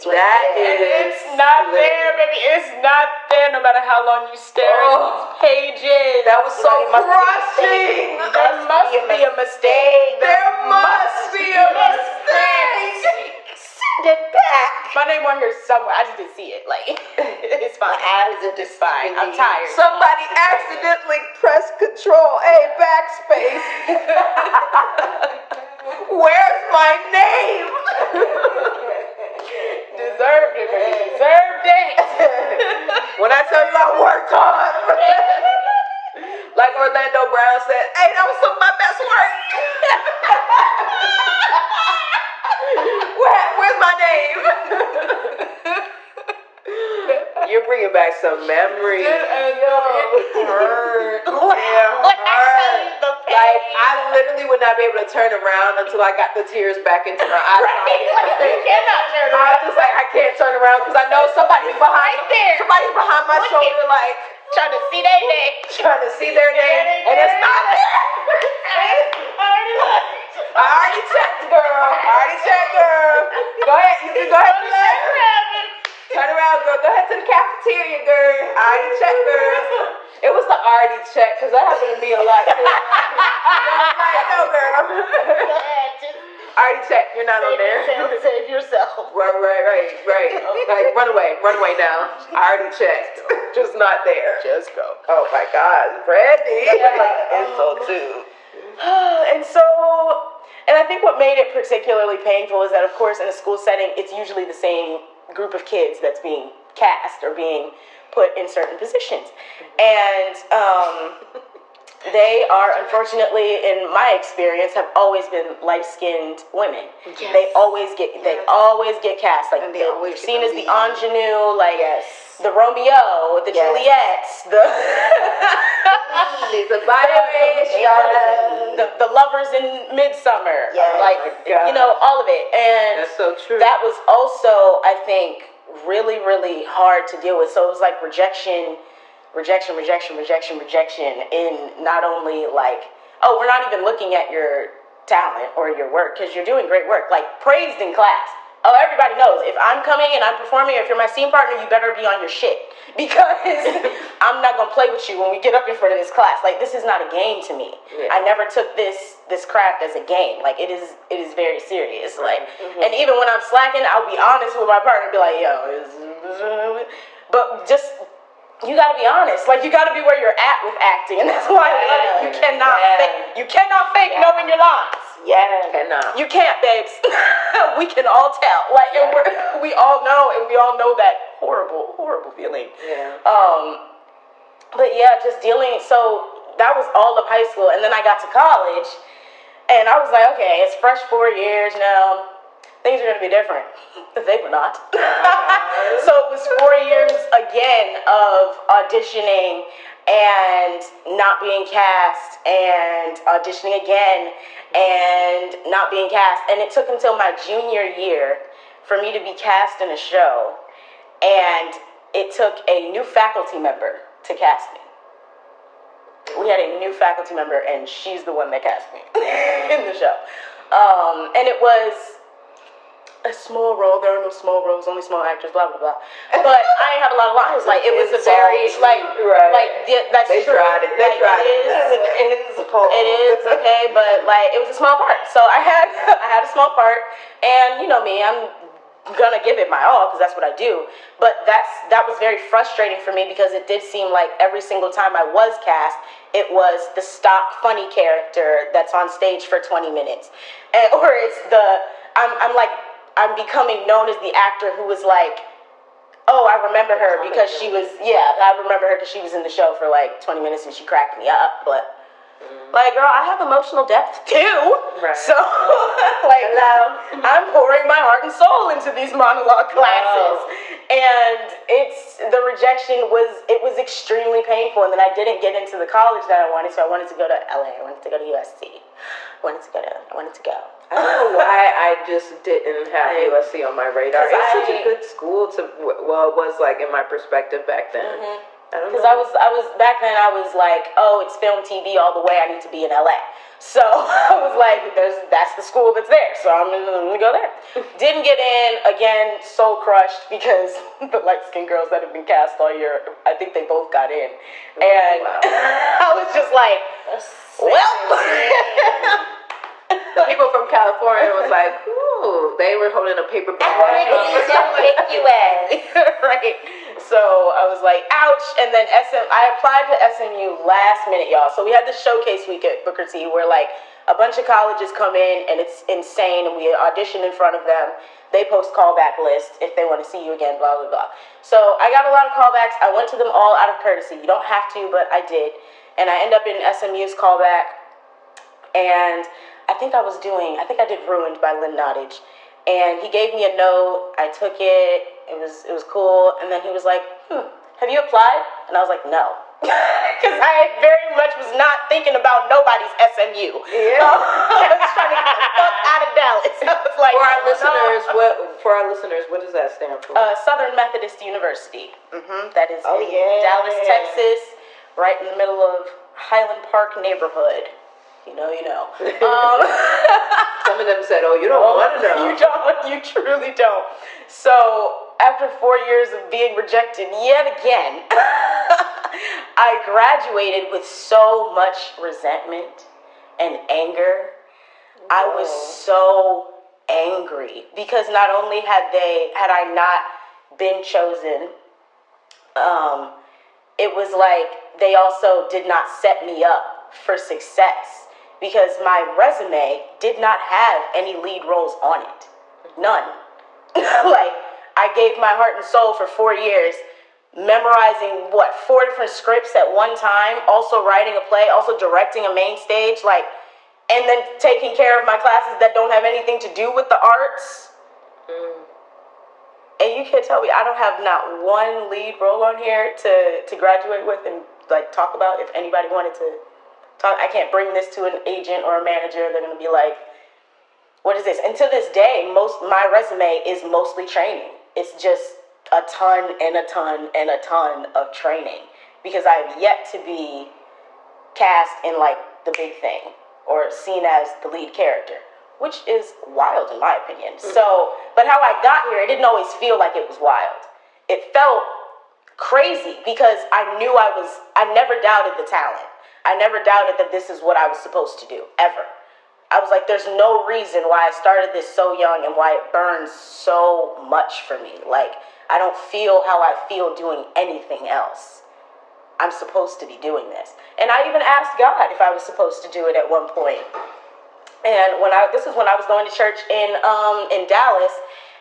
And it's not there, baby. It's not there, no matter how long you stare at these pages. That was so crushing. There must be a mistake. There must be a mistake. Send it back. My name on here somewhere. I just didn't see it. Like, it's fine. My eyes are It's fine. I'm tired. Somebody accidentally pressed Control-A backspace. Where's my name? Deserved it, baby. Deserved it. When I tell you I worked hard. Like Orlando Brown said, hey, that was some of my best work. Where's my name? You're bringing back some memories. It hurt. Like, I literally would not be able to turn around until I got the tears back into my eyes. You cannot turn I around. was just like, I can't turn around because I know somebody's behind there. Somebody's behind my shoulder, like Trying to see their name. trying to see their name, and it's not there. I already checked, girl. Go ahead. You can go ahead and turn around, girl. Go ahead to the cafeteria, girl. I already checked, girl. It was the already check because that happened to me a lot too. Like, no, girl. I already checked. You're not on there. Save yourself. Right. Like, run away now. I already checked. Just not there. Just go. Oh my God, Brandi. And so too. And I think what made it particularly painful is that, of course, in a school setting, it's usually the same group of kids that's being cast or being put in certain positions. And they are, unfortunately, in my experience, have always been light-skinned women. Yes. They always get cast. Like, And they always they're seen get as the the ingenue, like Yes. the Romeo, the Yes. Juliets, the The Byron, the lovers in Midsummer, Yes. like Oh my God. you know, all of it, and That's so true. that was also, I think, really, really hard to deal with. So it was like rejection in not only like, oh, we're not even looking at your talent or your work because you're doing great work, like praised in class. Oh, everybody knows if I'm coming and I'm performing, if you're my scene partner, you better be on your shit because I'm not gonna play with you when we get up in front of this class. Like, this is not a game to me. Yeah. I never took this craft as a game. Like, it is very serious. Like, and even when I'm slacking, I'll be honest with my partner and be like, yo, but just, you gotta be honest. Like, you gotta be where you're at with acting, and that's why I love it. You cannot fake. You cannot fake knowing your lines. Yeah. Cannot. You can't, babes. We can all tell. Like, and we all know, and we all know that horrible, horrible feeling. Yeah. But yeah, just dealing. So that was all of high school, and then I got to college, and I was like, okay, it's fresh 4 years now. Things are gonna be different. They were not. So it was 4 years again of auditioning and not being cast, and auditioning again and not being cast. And it took until my junior year for me to be cast in a show, and it took a new faculty member to cast me. We had a new faculty member, and she's the one that cast me in the show. And it was a small role. There are no small roles, only small actors, blah, blah, blah. But I didn't have a lot of lines. Like, it was a very, that's They true. tried it. They Like, tried it is. It is, okay, but, like, it was a small part. So I had a small part, and you know me, I'm gonna give it my all, because that's what I do. But that was very frustrating for me, because it did seem like every single time I was cast, it was the stock funny character that's on stage for 20 minutes. Or it's I'm becoming known as the actor who was like, oh, I remember her because she was in the show for like 20 minutes and she cracked me up. But like, girl, I have emotional depth too. Right. So like, I'm pouring my heart and soul into these monologue classes. And the rejection was extremely painful. And then I didn't get into the college that I wanted. So I wanted to go to LA. I wanted to go to USC. I wanted to go. I don't know why I just didn't have USC on my radar. It's such a good school it was like in my perspective back then. I don't know. Because I was back then, I was like, oh, it's film, TV all the way. I need to be in LA. So I was like, that's the school that's there. So I'm gonna go there. Didn't get in. Again, soul crushed, because the light-skinned girls that have been cast all year, I think they both got in. And I was just like, well. People from California was like, ooh, they were holding a paper bag. Right. So I was like, ouch. And then I applied to SMU last minute, y'all. So we had the showcase week at Booker T, where like a bunch of colleges come in, and it's insane, and we audition in front of them. They post callback lists if they want to see you again, blah, blah, blah. So I got a lot of callbacks. I went to them all out of courtesy. You don't have to, but I did. And I end up in SMU's callback. And I think I did Ruined by Lynn Nottage. And he gave me a note. I took it. It was cool. And then he was like, have you applied? And I was like, no. Because I very much was not thinking about nobody's SMU. Yeah. I was trying to get the fuck out of Dallas. I was like, For our listeners, what does that stand for? Southern Methodist University. That is in yeah. Dallas, Texas, right in the middle of Highland Park neighborhood. You know. Some of them said, oh, you don't want to know. You don't. You truly don't. So after 4 years of being rejected yet again, I graduated with so much resentment and anger. I was so angry, because not only had I not been chosen, it was like they also did not set me up for success, because my resume did not have any lead roles on it. None. Like, I gave my heart and soul for 4 years, memorizing 4 different scripts at one time, also writing a play, also directing a main stage, like, and then taking care of my classes that don't have anything to do with the arts. And you can't tell me I don't have not one lead role on here to graduate with and like talk about. If anybody wanted to talk, I can't bring this to an agent or a manager. They're gonna be like, what is this? And to this day, my resume is mostly training. It's just a ton and a ton and a ton of training because I have yet to be cast in like the big thing or seen as the lead character, which is wild in my opinion. So, but how I got here, it didn't always feel like it was wild. It felt crazy because I never doubted the talent. I never doubted that this is what I was supposed to do, ever. I was like, there's no reason why I started this so young and why it burns so much for me. Like, I don't feel how I feel doing anything else. I'm supposed to be doing this. And I even asked God if I was supposed to do it at one point. And this is when I was going to church in Dallas,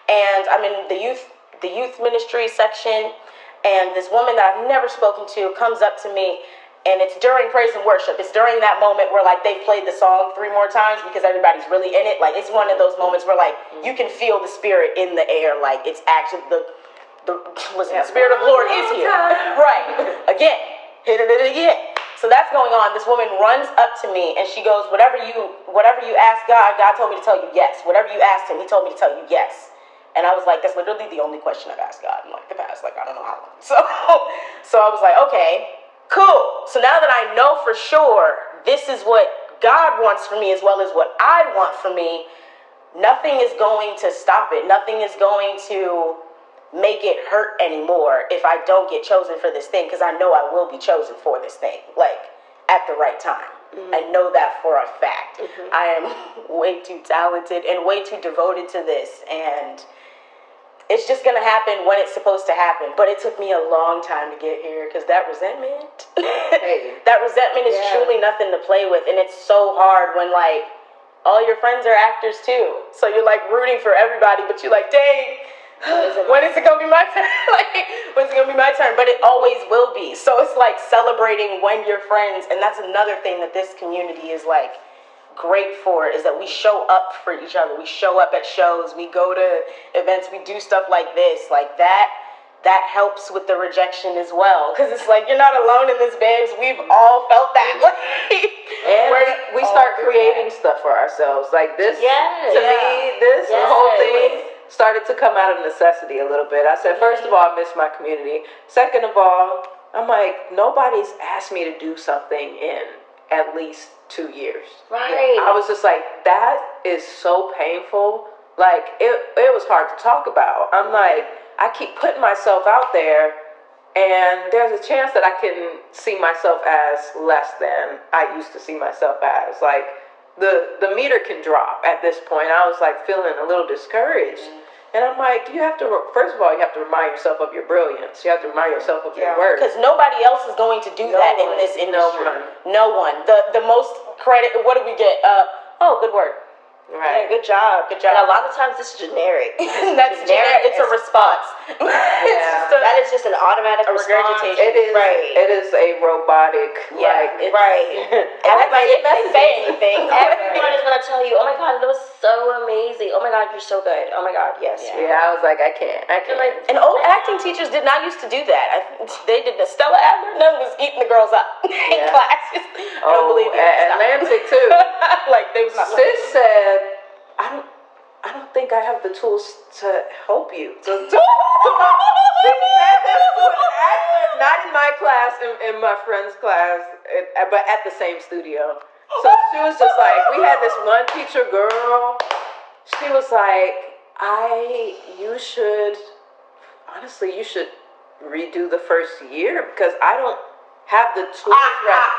and I'm in the youth ministry section, and this woman that I've never spoken to comes up to me, and it's during praise and worship. It's during that moment where like they played the song 3 more times because everybody's really in it. Like it's one of those moments where like you can feel the spirit in the air. Like it's actually the spirit of the Lord is here. Right. Again. Hit it again. So that's going on. This woman runs up to me and she goes, whatever you ask God, God told me to tell you yes. Whatever you asked him, he told me to tell you yes. And I was like, that's literally the only question I've asked God in like the past, like I don't know how long. So I was like, okay, cool. So now that I know for sure this is what God wants for me as well as what I want for me, nothing is going to stop it. Nothing is going to make it hurt anymore if I don't get chosen for this thing, because I know I will be chosen for this thing, like at the right time. I know that for a fact. I am way too talented and way too devoted to this, and it's just gonna happen when it's supposed to happen. But it took me a long time to get here because that resentment is truly nothing to play with, and it's so hard when like all your friends are actors too, so you're like rooting for everybody, but you're like, dang, when is it gonna be my turn? Like, when's it gonna be my turn? But it always will be. So it's like celebrating when you're friends, and that's another thing that this community is like great for, is that we show up for each other. We show up at shows, we go to events, we do stuff like this, like that helps with the rejection as well, because it's like you're not alone in this, babes. We've all felt that. And we start creating stuff for ourselves. Like this, to me, this whole thing started to come out of necessity a little bit. I said, first of all, I miss my community. Second of all, I'm like, nobody's asked me to do something in at least 2 years. Right. I was just like, that is so painful. Like, it was hard to talk about. I'm like, I keep putting myself out there, and there's a chance that I can see myself as less than I used to see myself as. Like, the meter can drop at this point. I was like feeling a little discouraged. And I'm like, first of all, you have to remind yourself of your brilliance. You have to remind yourself of your worth. Because nobody else is going to do that in this industry. No one. The most credit, what do we get? Good work. Right. Yeah, good job. And a lot of times it's generic. That's generic. It's a response. That is just an automatic regurgitation. Response. It is. Right. It is a robotic. Yeah. Like, Right. Everybody doesn't say anything. Everyone is going to tell you, oh my God, that was so amazing. Oh my God, you're so good. Oh my God, yes. Yeah, I was like, I can't. And old acting teachers did not used to do that. They did. Stella Adler, none was eating the girls up in classes. I don't believe it. Atlantic too. Like they was not. Sis said, I don't think I have the tools to help you. She said that to an actor, not in my class, in my friend's class, but at the same studio. So she was just like, we had this one teacher girl. She was like, you should redo the first year because I don't have the tools right.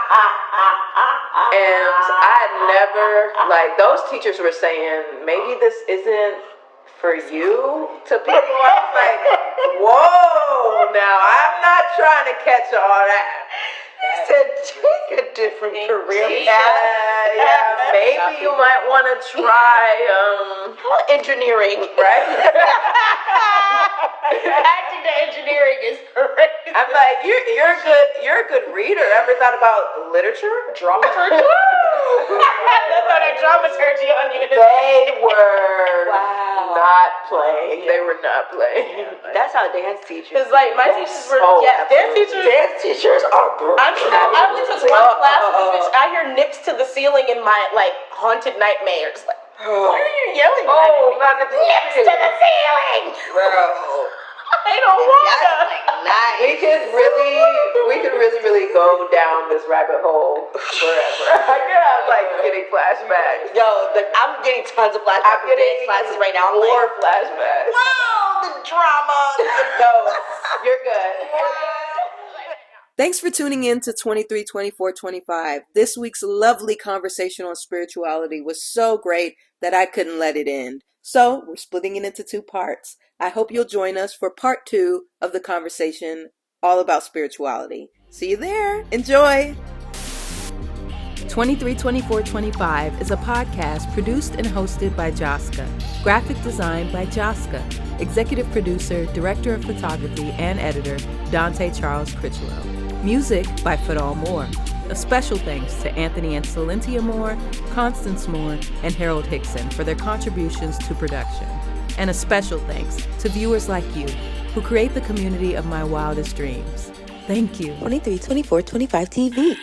And I had never, like, those teachers were saying, maybe this isn't for you to people. I was like, whoa, now I'm not trying to catch all that. He said, take a different career path. Yeah, maybe you might want to try engineering, right? Acting to engineering is crazy. I'm like, you're a good reader. Ever thought about literature? Dramaturgy? Throw that dramaturgy on you. They were Wow. not playing. They were not playing. That's how dance teachers. Because like my teachers were, Oh, dance teachers. Dance teachers are I only took one class with which I hear nips to the ceiling in my like haunted nightmares. Like, why are you yelling? Oh, not the Nips to the ceiling. Bro. I don't wanna. nice. We could really go down this rabbit hole forever. I'm like getting flashbacks. Yo, I'm getting tons of flashbacks. I'm from getting dance classes right now. I'm more like, flashbacks. wow, the drama. No, you're good. Thanks for tuning in to 23, 24, 25. This week's lovely conversation on spirituality was so great that I couldn't let it end. So we're splitting it into 2 parts. I hope you'll join us for part 2 of the conversation all about spirituality. See you there. Enjoy. 23, 24, 25 is a podcast produced and hosted by Josca. Graphic design by Josca. Executive producer, director of photography, and editor, Dante Charles Critchlow. Music by Fadal Moore. A special thanks to Anthony and Celintia Moore, Constance Moore, and Harold Hickson for their contributions to production. And a special thanks to viewers like you who create the community of my wildest dreams. Thank you. 23, 24, 25 TV.